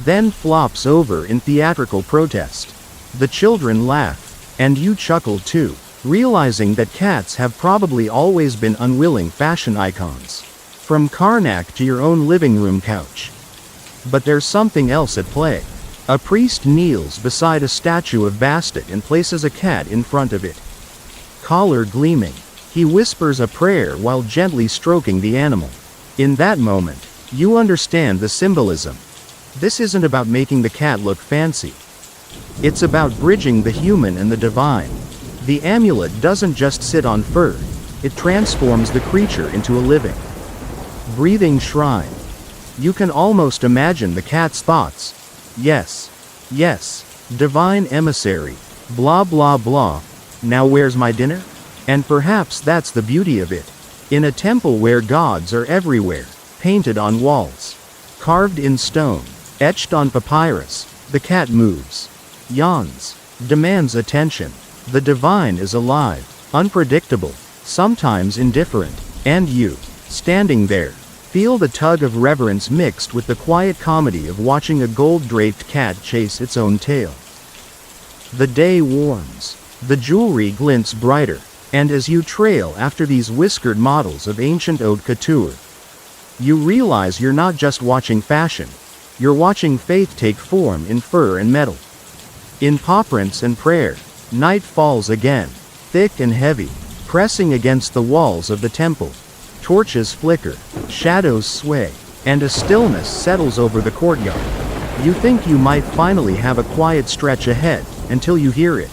then flops over in theatrical protest. The children laugh, and you chuckle too, realizing that cats have probably always been unwilling fashion icons, from Karnak to your own living room couch. But there's something else at play. A priest kneels beside a statue of Bastet and places a cat in front of it. Collar gleaming, he whispers a prayer while gently stroking the animal. In that moment, you understand the symbolism. This isn't about making the cat look fancy. It's about bridging the human and the divine. The amulet doesn't just sit on fur, it transforms the creature into a living, breathing shrine. You can almost imagine the cat's thoughts. Yes, yes, divine emissary, blah blah blah, now where's my dinner? And perhaps that's the beauty of it. In a temple where gods are everywhere, painted on walls, carved in stone, etched on papyrus, the cat moves, yawns, demands attention. The divine is alive, unpredictable, sometimes indifferent, and you, standing there, feel the tug of reverence mixed with the quiet comedy of watching a gold-draped cat chase its own tail. The day warms, the jewelry glints brighter, and as you trail after these whiskered models of ancient haute couture, you realize you're not just watching fashion, you're watching faith take form in fur and metal. In paw prints and prayer, night falls again, thick and heavy, pressing against the walls of the temple. Torches flicker, shadows sway, and a stillness settles over the courtyard. You think you might finally have a quiet stretch ahead, until you hear it.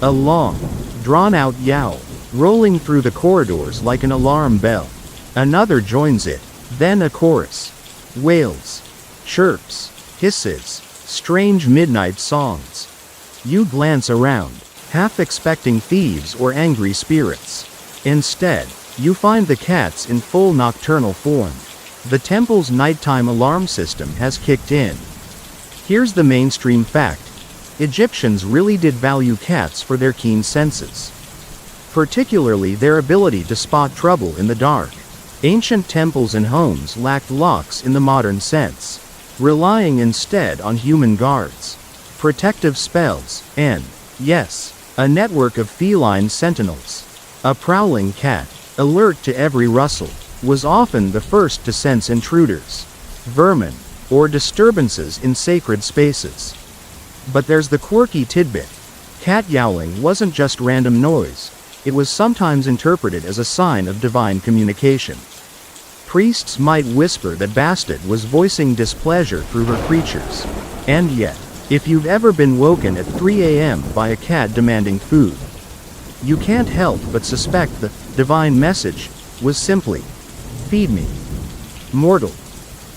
A long, drawn-out yowl, rolling through the corridors like an alarm bell. Another joins it, then a chorus. Wails, chirps, hisses, strange midnight songs. You glance around, half expecting thieves or angry spirits. Instead, you find the cats in full nocturnal form. The temple's nighttime alarm system has kicked in. Here's the mainstream fact. Egyptians really did value cats for their keen senses, particularly their ability to spot trouble in the dark. Ancient temples and homes lacked locks in the modern sense, relying instead on human guards, protective spells, and, yes, a network of feline sentinels. A prowling cat, alert to every rustle, was often the first to sense intruders, vermin, or disturbances in sacred spaces. But there's the quirky tidbit. Cat yowling wasn't just random noise, it was sometimes interpreted as a sign of divine communication. Priests might whisper that Bastet was voicing displeasure through her creatures. And yet, if you've ever been woken at 3 a.m. by a cat demanding food, you can't help but suspect the divine message was simply, "Feed me." Mortal.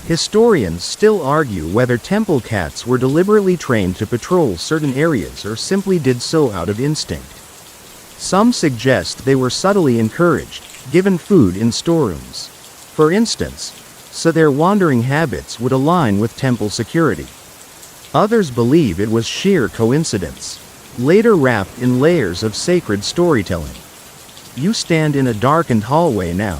Historians still argue whether temple cats were deliberately trained to patrol certain areas or simply did so out of instinct. Some suggest they were subtly encouraged, given food in storerooms, for instance, so their wandering habits would align with temple security. Others believe it was sheer coincidence, later wrapped in layers of sacred storytelling. You stand in a darkened hallway now,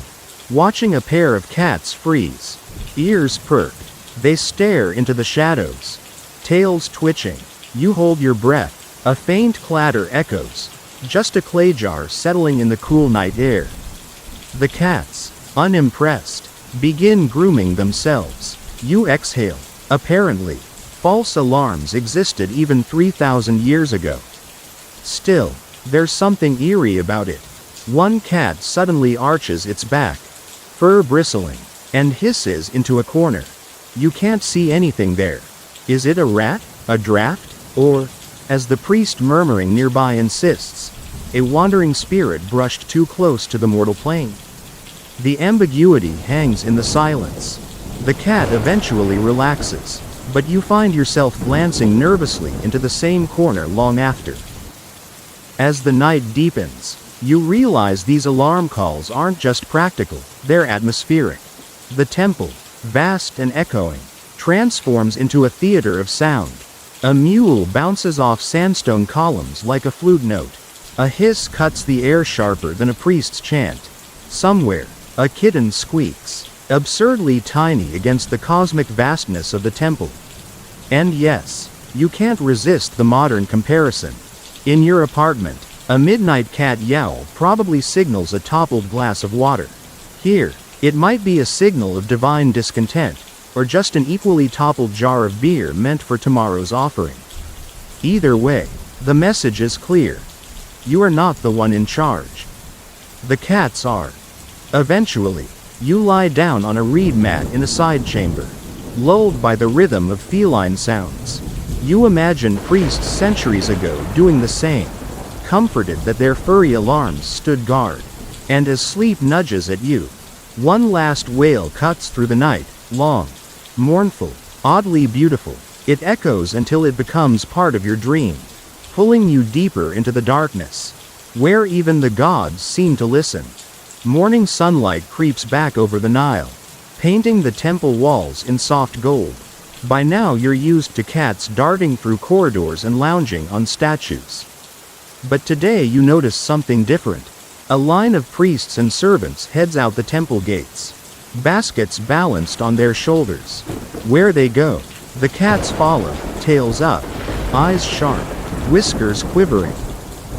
watching a pair of cats freeze. Ears perked, they stare into the shadows. Tails twitching, you hold your breath. A faint clatter echoes, just a clay jar settling in the cool night air. The cats, unimpressed, begin grooming themselves. You exhale. Apparently, false alarms existed even 3,000 years ago. Still, there's something eerie about it. One cat suddenly arches its back, fur bristling, and hisses into a corner. You can't see anything there. Is it a rat, a draft, or, as the priest murmuring nearby insists, a wandering spirit brushed too close to the mortal plane? The ambiguity hangs in the silence. The cat eventually relaxes, but you find yourself glancing nervously into the same corner long after. As the night deepens, you realize these alarm calls aren't just practical, they're atmospheric. The temple, vast and echoing, transforms into a theater of sound. A mule bounces off sandstone columns like a flute note. A hiss cuts the air sharper than a priest's chant. Somewhere, a kitten squeaks, absurdly tiny against the cosmic vastness of the temple. And yes, you can't resist the modern comparison. In your apartment, a midnight cat yowl probably signals a toppled glass of water. Here, it might be a signal of divine discontent, or just an equally toppled jar of beer meant for tomorrow's offering. Either way, the message is clear. You are not the one in charge. The cats are. Eventually, you lie down on a reed mat in a side chamber, lulled by the rhythm of feline sounds. You imagine priests centuries ago doing the same, comforted that their furry alarms stood guard. And as sleep nudges at you, one last wail cuts through the night, long, mournful, oddly beautiful. It echoes until it becomes part of your dream, pulling you deeper into the darkness, where even the gods seem to listen. Morning sunlight creeps back over the Nile, painting the temple walls in soft gold. By now you're used to cats darting through corridors and lounging on statues. But today you notice something different. A line of priests and servants heads out the temple gates, baskets balanced on their shoulders. Where they go, the cats follow, tails up, eyes sharp, whiskers quivering.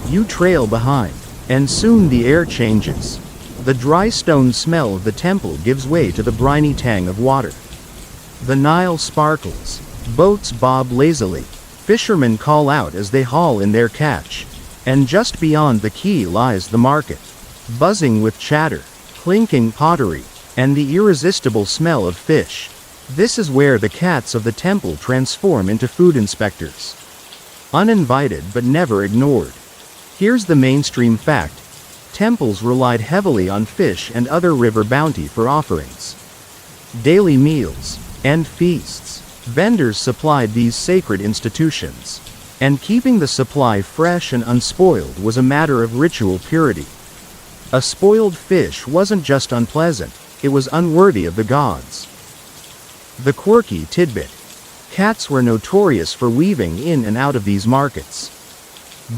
You trail behind, and soon the air changes. The dry stone smell of the temple gives way to the briny tang of water. The Nile sparkles, boats bob lazily, fishermen call out as they haul in their catch, and just beyond the quay lies the market, buzzing with chatter, clinking pottery, and the irresistible smell of fish. This is where the cats of the temple transform into food inspectors. Uninvited but never ignored. Here's the mainstream fact. Temples relied heavily on fish and other river bounty for offerings. Daily meals and feasts. Vendors supplied these sacred institutions. And keeping the supply fresh and unspoiled was a matter of ritual purity. A spoiled fish wasn't just unpleasant, it was unworthy of the gods. The quirky tidbit. Cats were notorious for weaving in and out of these markets,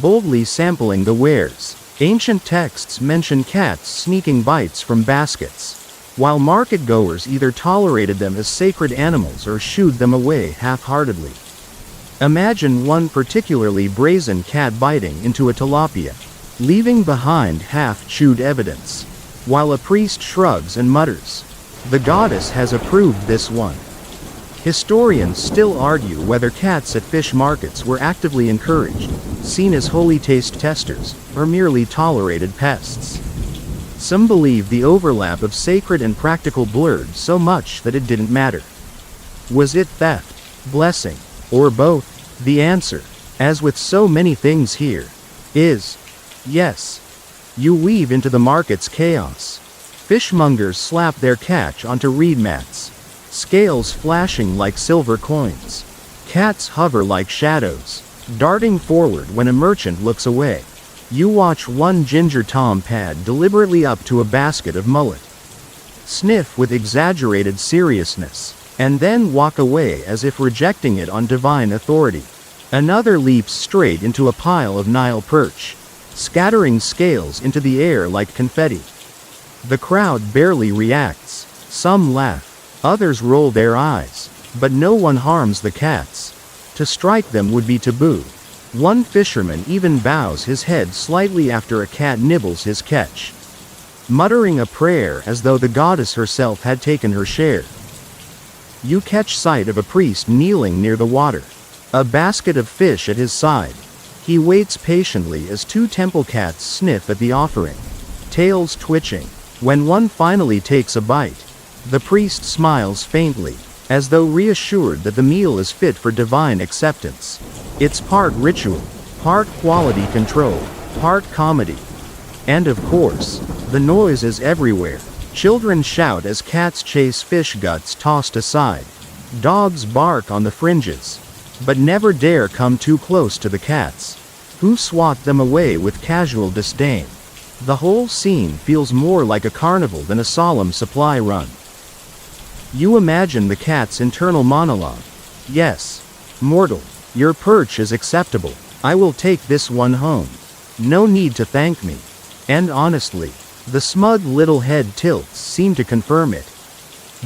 boldly sampling the wares. Ancient texts mention cats sneaking bites from baskets, while market-goers either tolerated them as sacred animals or shooed them away half-heartedly. Imagine one particularly brazen cat biting into a tilapia, leaving behind half-chewed evidence, while a priest shrugs and mutters, "The goddess has approved this one." Historians still argue whether cats at fish markets were actively encouraged, seen as holy taste testers, or merely tolerated pests. Some believe the overlap of sacred and practical blurred so much that it didn't matter. Was it theft, blessing, or both? The answer, as with so many things here, is yes. You weave into the market's chaos. Fishmongers slap their catch onto reed mats, scales flashing like silver coins. Cats hover like shadows, darting forward when a merchant looks away. You watch one ginger tom pad deliberately up to a basket of mullet, sniff with exaggerated seriousness, and then walk away as if rejecting it on divine authority. Another leaps straight into a pile of Nile perch, scattering scales into the air like confetti. The crowd barely reacts. Some laugh, others roll their eyes, but no one harms the cats. To strike them would be taboo. One fisherman even bows his head slightly after a cat nibbles his catch, muttering a prayer as though the goddess herself had taken her share. You catch sight of a priest kneeling near the water, a basket of fish at his side. He waits patiently as two temple cats sniff at the offering. tails twitching. When one finally takes a bite, the priest smiles faintly, as though reassured that the meal is fit for divine acceptance. It's part ritual, part quality control, part comedy. And of course, the noise is everywhere. Children shout as cats chase fish guts tossed aside. Dogs bark on the fringes, but never dare come too close to the cats, who swat them away with casual disdain. The whole scene feels more like a carnival than a solemn supply run. You imagine the cat's internal monologue. Yes, mortal, your perch is acceptable. I will take this one home. No need to thank me. And honestly, the smug little head tilts seem to confirm it.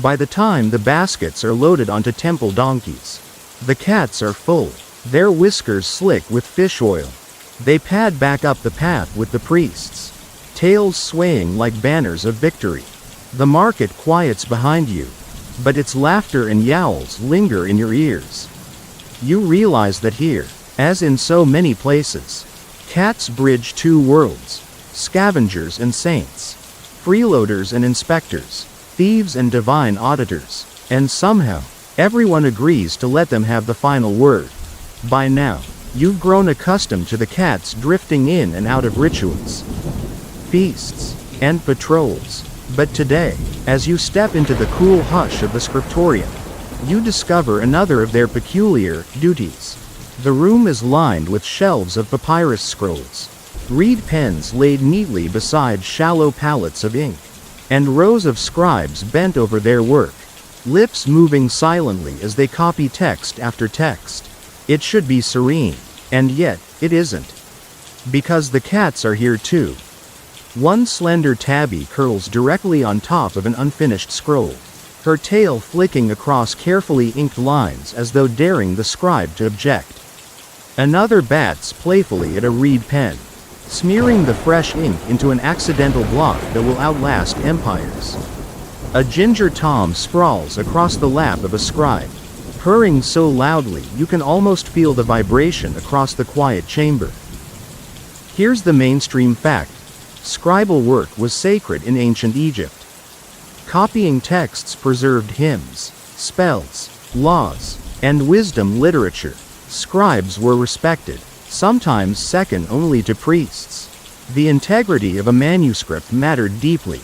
By the time the baskets are loaded onto temple donkeys, the cats are full, their whiskers slick with fish oil. They pad back up the path with the priests, tails swaying like banners of victory. The market quiets behind you, but its laughter and yowls linger in your ears. You realize that here, as in so many places, cats bridge two worlds: scavengers and saints, freeloaders and inspectors, thieves and divine auditors, and somehow, everyone agrees to let them have the final word. By now, you've grown accustomed to the cats drifting in and out of rituals, feasts, and patrols. But today, as you step into the cool hush of the scriptorium, you discover another of their peculiar duties. The room is lined with shelves of papyrus scrolls, reed pens laid neatly beside shallow palettes of ink, and rows of scribes bent over their work, lips moving silently as they copy text after text. It should be serene, and yet, it isn't. Because the cats are here too. One slender tabby curls directly on top of an unfinished scroll, her tail flicking across carefully inked lines as though daring the scribe to object. Another bats playfully at a reed pen, smearing the fresh ink into an accidental block that will outlast empires. A ginger tom sprawls across the lap of a scribe, purring so loudly you can almost feel the vibration across the quiet chamber. Here's the mainstream fact: scribal work was sacred in ancient Egypt. Copying texts preserved hymns, spells, laws, and wisdom literature. Scribes were respected, sometimes second only to priests. The integrity of a manuscript mattered deeply.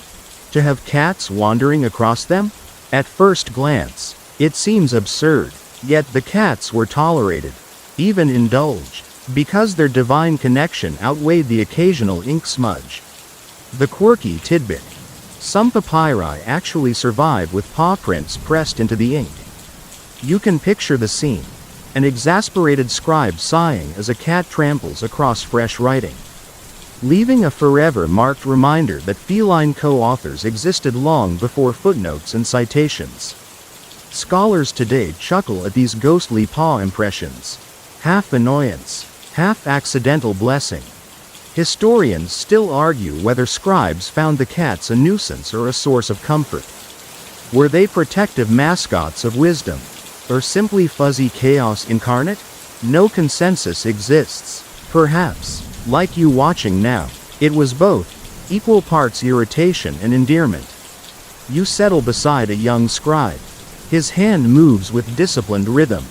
To have cats wandering across them? At first glance, it seems absurd, yet the cats were tolerated, even indulged, because their divine connection outweighed the occasional ink smudge. The quirky tidbit: some papyri actually survive with paw prints pressed into the ink. You can picture the scene: an exasperated scribe sighing as a cat tramples across fresh writing, leaving a forever marked reminder that feline co-authors existed long before footnotes and citations. Scholars today chuckle at these ghostly paw impressions, half annoyance, half accidental blessing. Historians still argue whether scribes found the cats a nuisance or a source of comfort. Were they protective mascots of wisdom, or simply fuzzy chaos incarnate? No consensus exists. Perhaps, like you watching now, it was both, equal parts irritation and endearment. You settle beside a young scribe. His hand moves with disciplined rhythm,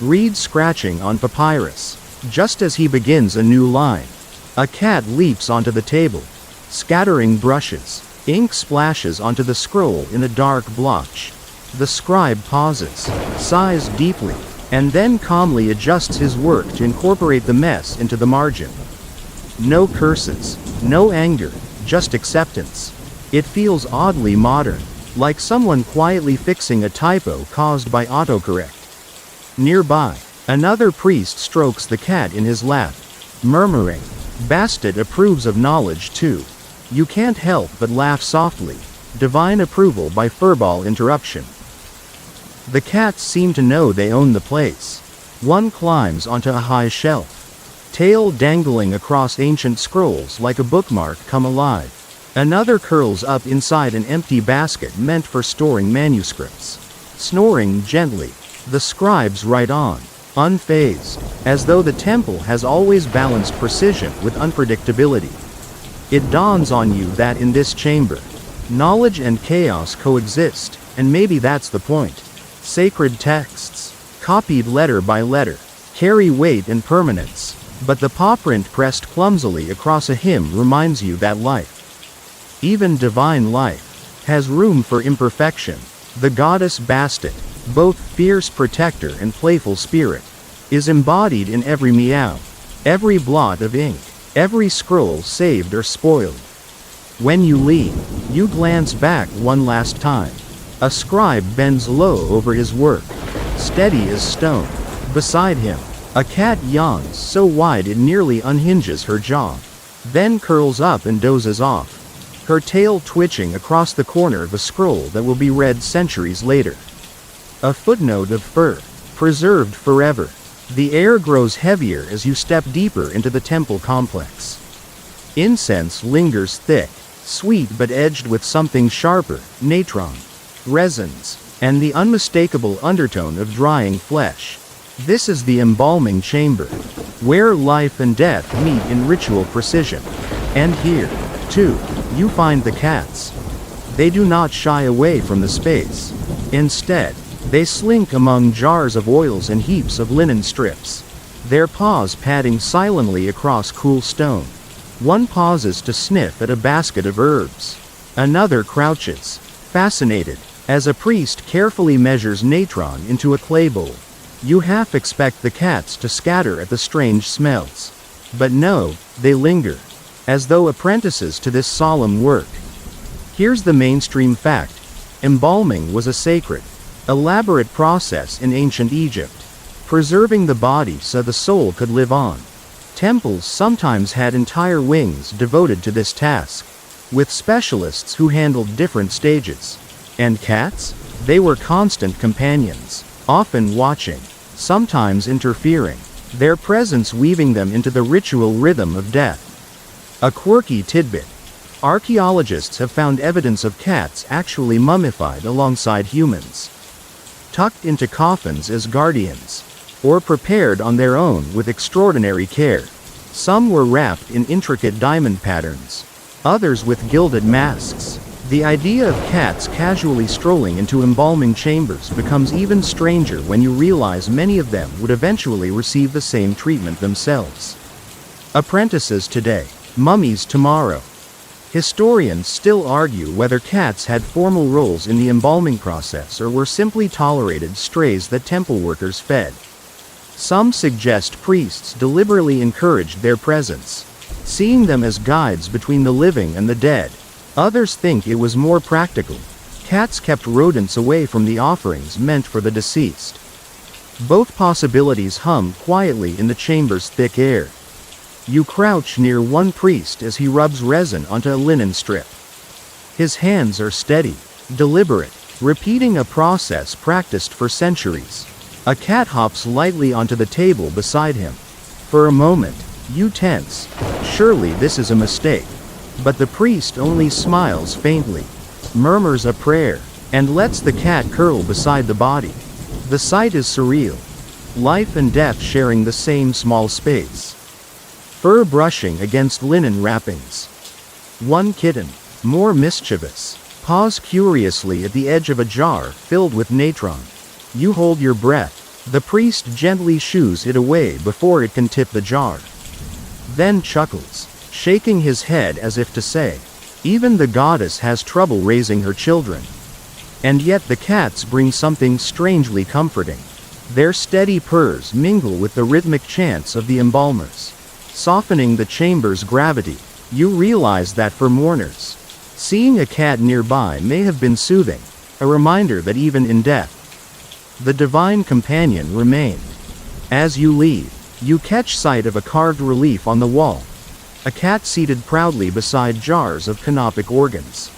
reed scratching on papyrus. Just as he begins a new line, a cat leaps onto the table, scattering brushes. Ink splashes onto the scroll in a dark blotch. The scribe pauses, sighs deeply, and then calmly adjusts his work to incorporate the mess into the margin. No curses, no anger, just acceptance. It feels oddly modern, like someone quietly fixing a typo caused by autocorrect. Nearby, another priest strokes the cat in his lap, murmuring. Bastet approves of knowledge too. You can't help but laugh softly, divine approval by furball interruption. The cats seem to know they own the place. One climbs onto a high shelf, tail dangling across ancient scrolls like a bookmark come alive. Another curls up inside an empty basket meant for storing manuscripts. Snoring gently, the scribes write on, unfazed, as though the temple has always balanced precision with unpredictability. It dawns on you that in this chamber, knowledge and chaos coexist, and maybe that's the point. Sacred texts, copied letter by letter, carry weight and permanence, but the paw print pressed clumsily across a hymn reminds you that life, even divine life, has room for imperfection. The goddess Bastet, both fierce protector and playful spirit, is embodied in every meow, every blot of ink, every scroll saved or spoiled. When you leave, you glance back one last time. A scribe bends low over his work, steady as stone. Beside him, a cat yawns so wide it nearly unhinges her jaw, then curls up and dozes off, her tail twitching across the corner of a scroll that will be read centuries later. A footnote of fur, preserved forever. The air grows heavier as you step deeper into the temple complex. Incense lingers thick, sweet but edged with something sharper, natron, resins, and the unmistakable undertone of drying flesh. This is the embalming chamber, where life and death meet in ritual precision. And here, too, you find the cats. They do not shy away from the space. Instead, they slink among jars of oils and heaps of linen strips, their paws padding silently across cool stone. One pauses to sniff at a basket of herbs. Another crouches, fascinated, as a priest carefully measures natron into a clay bowl. You half expect the cats to scatter at the strange smells. But no, they linger, as though apprentices to this solemn work. Here's the mainstream fact. Embalming was a sacred, elaborate process in ancient Egypt, preserving the body so the soul could live on. Temples sometimes had entire wings devoted to this task, with specialists who handled different stages. And cats? They were constant companions, often watching, sometimes interfering, their presence weaving them into the ritual rhythm of death. A quirky tidbit. Archaeologists have found evidence of cats actually mummified alongside humans, tucked into coffins as guardians, or prepared on their own with extraordinary care. Some were wrapped in intricate diamond patterns, others with gilded masks. The idea of cats casually strolling into embalming chambers becomes even stranger when you realize many of them would eventually receive the same treatment themselves. Apprentices today, mummies tomorrow. Historians still argue whether cats had formal roles in the embalming process or were simply tolerated strays that temple workers fed. Some suggest priests deliberately encouraged their presence, seeing them as guides between the living and the dead. Others think it was more practical. Cats kept rodents away from the offerings meant for the deceased. Both possibilities hum quietly in the chamber's thick air. You crouch near one priest as he rubs resin onto a linen strip. His hands are steady, deliberate, repeating a process practiced for centuries. A cat hops lightly onto the table beside him. For a moment, you tense. Surely this is a mistake. But the priest only smiles faintly, murmurs a prayer, and lets the cat curl beside the body. The sight is surreal. Life and death sharing the same small space. Fur brushing against linen wrappings. One kitten, more mischievous, paws curiously at the edge of a jar filled with natron. You hold your breath. The priest gently shoos it away before it can tip the jar. Then chuckles, shaking his head as if to say, even the goddess has trouble raising her children. And yet the cats bring something strangely comforting. Their steady purrs mingle with the rhythmic chants of the embalmers, softening the chamber's gravity. You realize that for mourners, seeing a cat nearby may have been soothing, a reminder that even in death, the divine companion remained. As you leave, you catch sight of a carved relief on the wall. A cat seated proudly beside jars of canopic organs,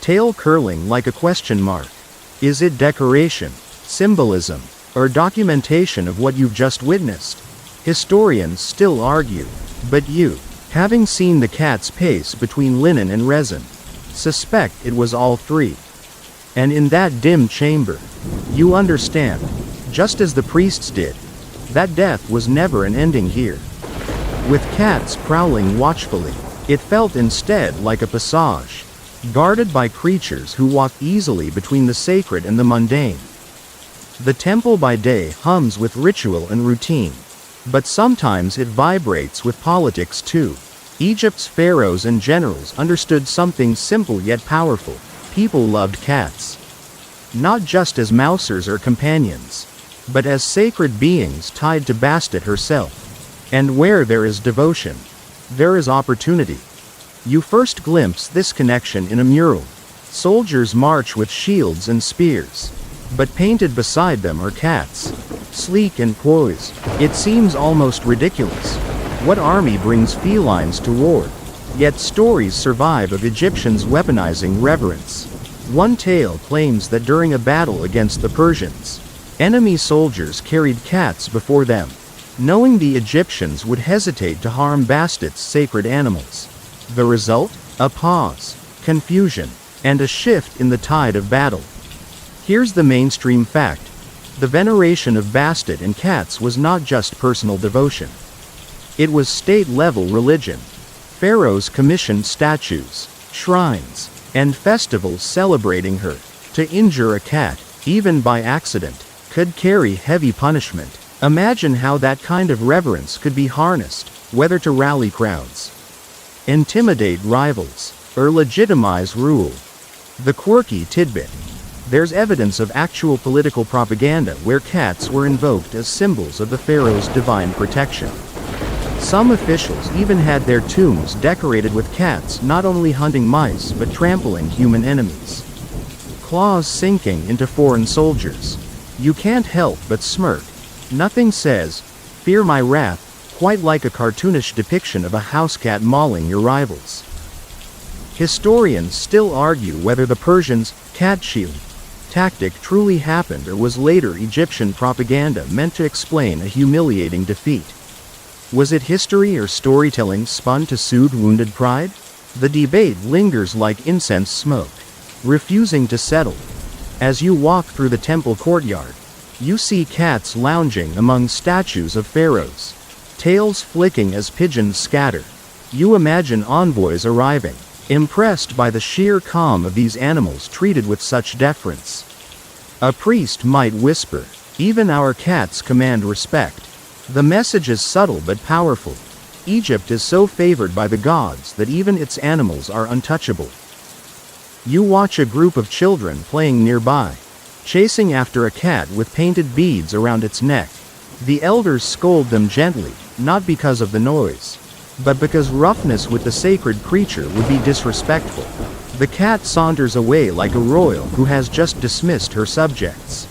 tail curling like a question mark. Is it decoration, symbolism, or documentation of what you've just witnessed? Historians still argue, but you, having seen the cat's pace between linen and resin, suspect it was all three. And in that dim chamber, you understand, just as the priests did, that death was never an ending here. With cats prowling watchfully, It felt instead like a passage, guarded by creatures who walk easily between the sacred and the mundane. The temple by day hums with ritual and routine, but sometimes it vibrates with politics too. Egypt's pharaohs and generals understood something simple yet powerful. People loved cats. Not just as mousers or companions, but as sacred beings tied to Bastet herself. And where there is devotion, there is opportunity. You first glimpse this connection in a mural. Soldiers march with shields and spears, but painted beside them are cats, sleek and poised. It seems almost ridiculous. What army brings felines to war? Yet stories survive of Egyptians weaponizing reverence. One tale claims that during a battle against the Persians, enemy soldiers carried cats before them, knowing the Egyptians would hesitate to harm Bastet's sacred animals. The result? A pause, confusion, and a shift in the tide of battle. Here's the mainstream fact. The veneration of Bastet and cats was not just personal devotion. It was state-level religion. Pharaohs commissioned statues, shrines, and festivals celebrating her. To injure a cat, even by accident, could carry heavy punishment. Imagine how that kind of reverence could be harnessed, whether to rally crowds, intimidate rivals, or legitimize rule. The quirky tidbit. There's evidence of actual political propaganda where cats were invoked as symbols of the pharaoh's divine protection. Some officials even had their tombs decorated with cats not only hunting mice but trampling human enemies. Claws sinking into foreign soldiers. You can't help but smirk. Nothing says, "Fear my wrath," quite like a cartoonish depiction of a house cat mauling your rivals. Historians still argue whether the Persians' cat shield tactic truly happened or was later Egyptian propaganda meant to explain a humiliating defeat. Was it history or storytelling spun to soothe wounded pride? The debate lingers like incense smoke, refusing to settle. As you walk through the temple courtyard, you see cats lounging among statues of pharaohs, tails flicking as pigeons scatter. You imagine envoys arriving, impressed by the sheer calm of these animals treated with such deference. A priest might whisper, "Even our cats command respect." The message is subtle but powerful. Egypt is so favored by the gods that even its animals are untouchable. You watch a group of children playing nearby, chasing after a cat with painted beads around its neck. The elders scold them gently, not because of the noise, but because roughness with the sacred creature would be disrespectful. The cat saunters away like a royal who has just dismissed her subjects.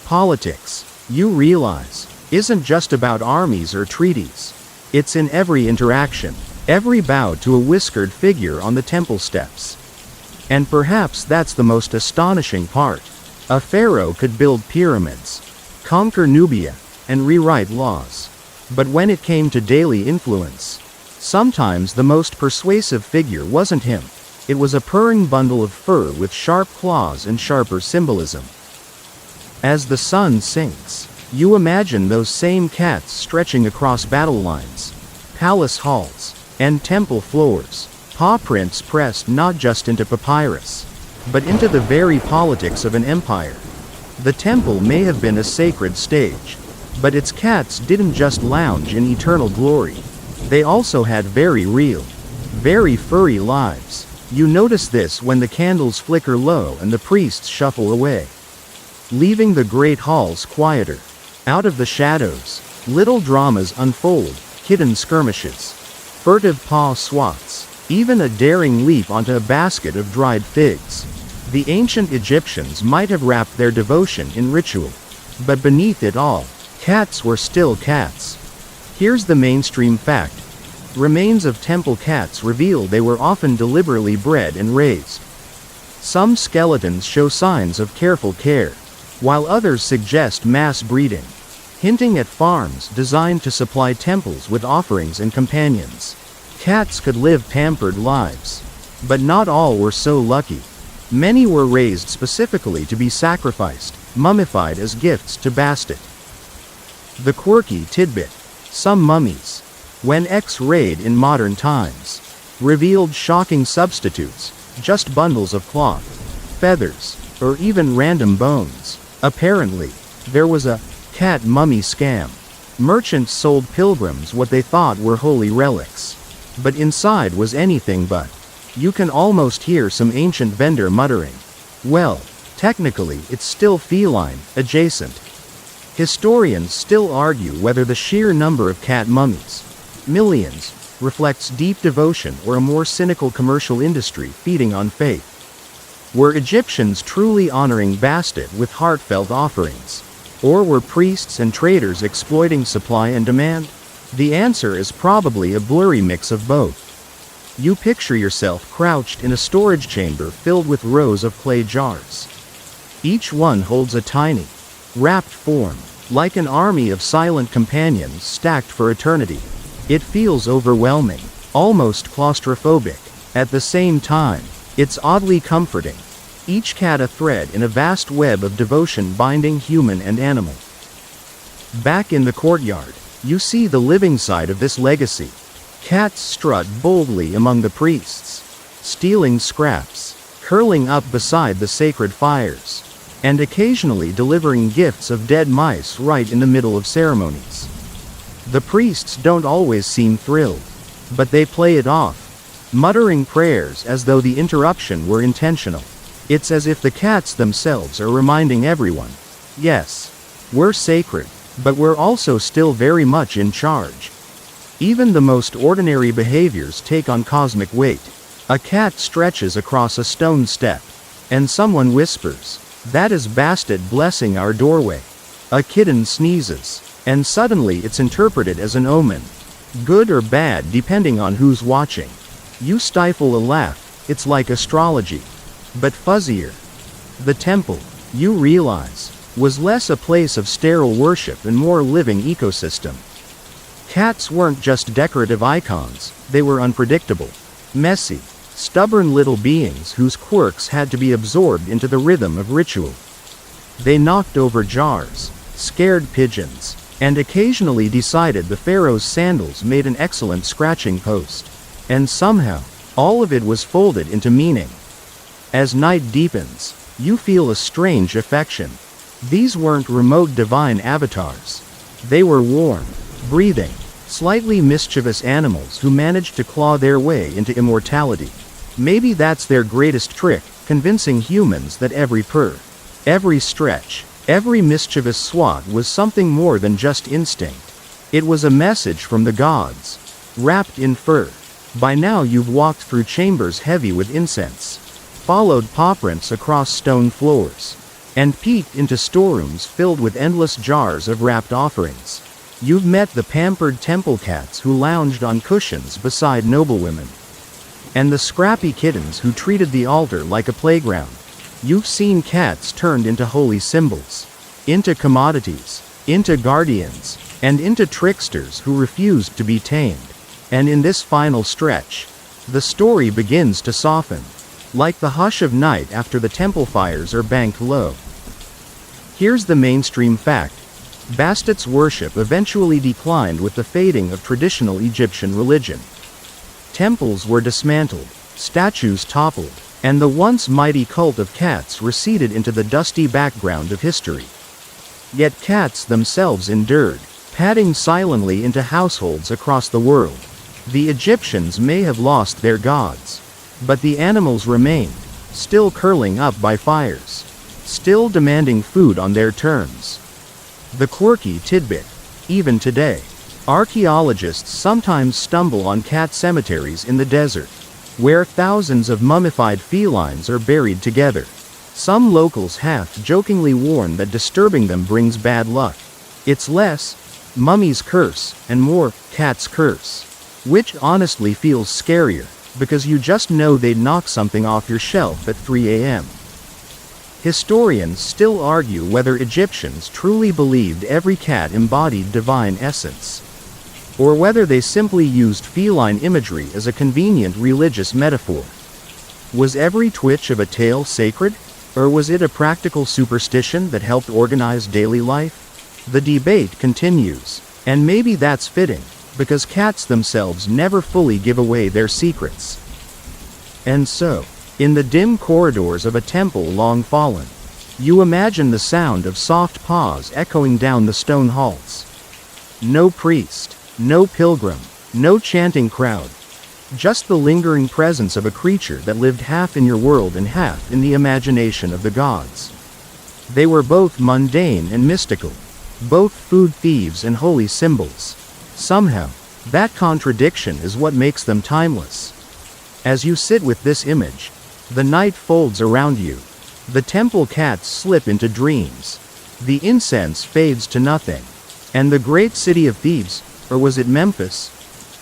Politics, you realize, isn't just about armies or treaties. It's in every interaction, every bow to a whiskered figure on the temple steps. And perhaps that's the most astonishing part. A pharaoh could build pyramids, conquer Nubia, and rewrite laws. But when it came to daily influence, sometimes the most persuasive figure wasn't him. It was a purring bundle of fur with sharp claws and sharper symbolism. As the sun sinks, you imagine those same cats stretching across battle lines, palace halls, and temple floors, paw prints pressed not just into papyrus, but into the very politics of an empire. The temple may have been a sacred stage, but its cats didn't just lounge in eternal glory. They also had very real, very furry lives. You notice this when the candles flicker low and the priests shuffle away, leaving the great halls quieter. Out of the shadows, little dramas unfold, hidden skirmishes, furtive paw swats, even a daring leap onto a basket of dried figs. The ancient Egyptians might have wrapped their devotion in ritual, but beneath it all, cats were still cats. Here's the mainstream fact. Remains of temple cats reveal they were often deliberately bred and raised. Some skeletons show signs of careful care, while others suggest mass breeding, hinting at farms designed to supply temples with offerings and companions. Cats could live pampered lives, but not all were so lucky. Many were raised specifically to be sacrificed, mummified as gifts to Bastet. The quirky tidbit. Some mummies, when X-rayed in modern times, revealed shocking substitutes, just bundles of cloth, feathers, or even random bones. Apparently, there was a cat mummy scam. Merchants sold pilgrims what they thought were holy relics. But inside was anything but. You can almost hear some ancient vendor muttering, "Well, technically it's still feline, adjacent." Historians still argue whether the sheer number of cat mummies, millions, reflects deep devotion or a more cynical commercial industry feeding on faith. Were Egyptians truly honoring Bastet with heartfelt offerings? Or were priests and traders exploiting supply and demand? The answer is probably a blurry mix of both. You picture yourself crouched in a storage chamber filled with rows of clay jars. Each one holds a tiny, wrapped form, like an army of silent companions stacked for eternity. It feels overwhelming, almost claustrophobic. At the same time, it's oddly comforting. Each cat a thread in a vast web of devotion binding human and animal. Back in the courtyard, you see the living side of this legacy. Cats strut boldly among the priests, stealing scraps, curling up beside the sacred fires, and occasionally delivering gifts of dead mice right in the middle of ceremonies. The priests don't always seem thrilled, but they play it off, muttering prayers as though the interruption were intentional. It's as if the cats themselves are reminding everyone, yes, we're sacred, but we're also still very much in charge. Even the most ordinary behaviors take on cosmic weight. A cat stretches across a stone step, and someone whispers, "That is Bastet blessing our doorway." A kitten sneezes, and suddenly it's interpreted as an omen. Good or bad depending on who's watching. You stifle a laugh, it's like astrology. But fuzzier. The temple, you realize, was less a place of sterile worship and more living ecosystem. Cats weren't just decorative icons, they were unpredictable, messy, stubborn little beings whose quirks had to be absorbed into the rhythm of ritual. They knocked over jars, scared pigeons, and occasionally decided the pharaoh's sandals made an excellent scratching post. And somehow, all of it was folded into meaning. As night deepens, you feel a strange affection. These weren't remote divine avatars. They were warm, breathing, slightly mischievous animals who managed to claw their way into immortality. Maybe that's their greatest trick, convincing humans that every purr, every stretch, every mischievous swat was something more than just instinct. It was a message from the gods, wrapped in fur. By now you've walked through chambers heavy with incense, followed paw prints across stone floors, and peeked into storerooms filled with endless jars of wrapped offerings. You've met the pampered temple cats who lounged on cushions beside noblewomen, and the scrappy kittens who treated the altar like a playground. You've seen cats turned into holy symbols, into commodities, into guardians, and into tricksters who refused to be tamed. And in this final stretch, the story begins to soften, like the hush of night after the temple fires are banked low. Here's the mainstream fact. Bastet's worship eventually declined with the fading of traditional Egyptian religion. Temples were dismantled, statues toppled, and the once mighty cult of cats receded into the dusty background of history. Yet cats themselves endured, padding silently into households across the world. The Egyptians may have lost their gods, but the animals remained, still curling up by fires, still demanding food on their terms. The quirky tidbit. Even today, archaeologists sometimes stumble on cat cemeteries in the desert, where thousands of mummified felines are buried together. Some locals half-jokingly warn that disturbing them brings bad luck. It's less mummy's curse and more cat's curse, which honestly feels scarier, because you just know they'd knock something off your shelf at 3 a.m. Historians still argue whether Egyptians truly believed every cat embodied divine essence, or whether they simply used feline imagery as a convenient religious metaphor. Was every twitch of a tail sacred, or was it a practical superstition that helped organize daily life? The debate continues, and maybe that's fitting, because cats themselves never fully give away their secrets. And so, in the dim corridors of a temple long fallen, you imagine the sound of soft paws echoing down the stone halls. No priest, no pilgrim, no chanting crowd. Just the lingering presence of a creature that lived half in your world and half in the imagination of the gods. They were both mundane and mystical, both food thieves and holy symbols. Somehow, that contradiction is what makes them timeless. As you sit with this image, the night folds around you. The temple cats slip into dreams. The incense fades to nothing. And the great city of Thebes, or was it Memphis,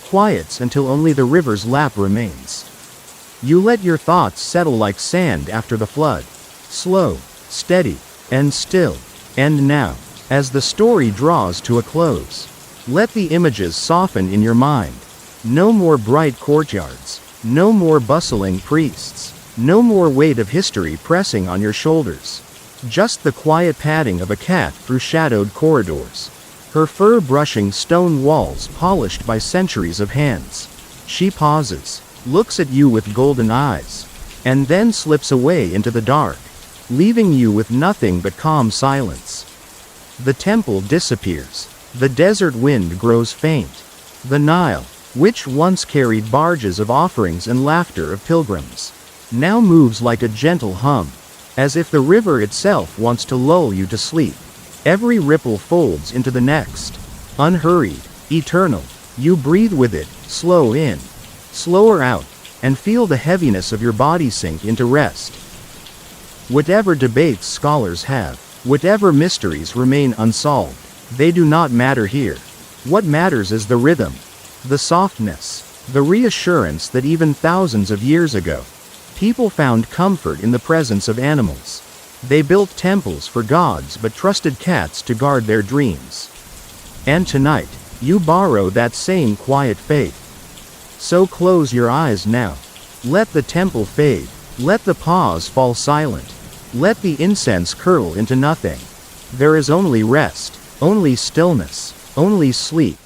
quiets until only the river's lap remains. You let your thoughts settle like sand after the flood. Slow, steady, and still. And now, as the story draws to a close, let the images soften in your mind. No more bright courtyards. No more bustling priests. No more weight of history pressing on your shoulders. Just the quiet padding of a cat through shadowed corridors. Her fur brushing stone walls polished by centuries of hands. She pauses, looks at you with golden eyes, and then slips away into the dark, leaving you with nothing but calm silence. The temple disappears. The desert wind grows faint. The Nile, which once carried barges of offerings and laughter of pilgrims, now moves like a gentle hum, as if the river itself wants to lull you to sleep. Every ripple folds into the next. Unhurried, eternal. You breathe with it, slow in, slower out, and feel the heaviness of your body sink into rest. Whatever debates scholars have, whatever mysteries remain unsolved, they do not matter here. What matters is the rhythm, the softness, the reassurance that even thousands of years ago, people found comfort in the presence of animals. They built temples for gods but trusted cats to guard their dreams. And tonight, you borrow that same quiet faith. So close your eyes now. Let the temple fade. Let the paws fall silent. Let the incense curl into nothing. There is only rest, only stillness, only sleep.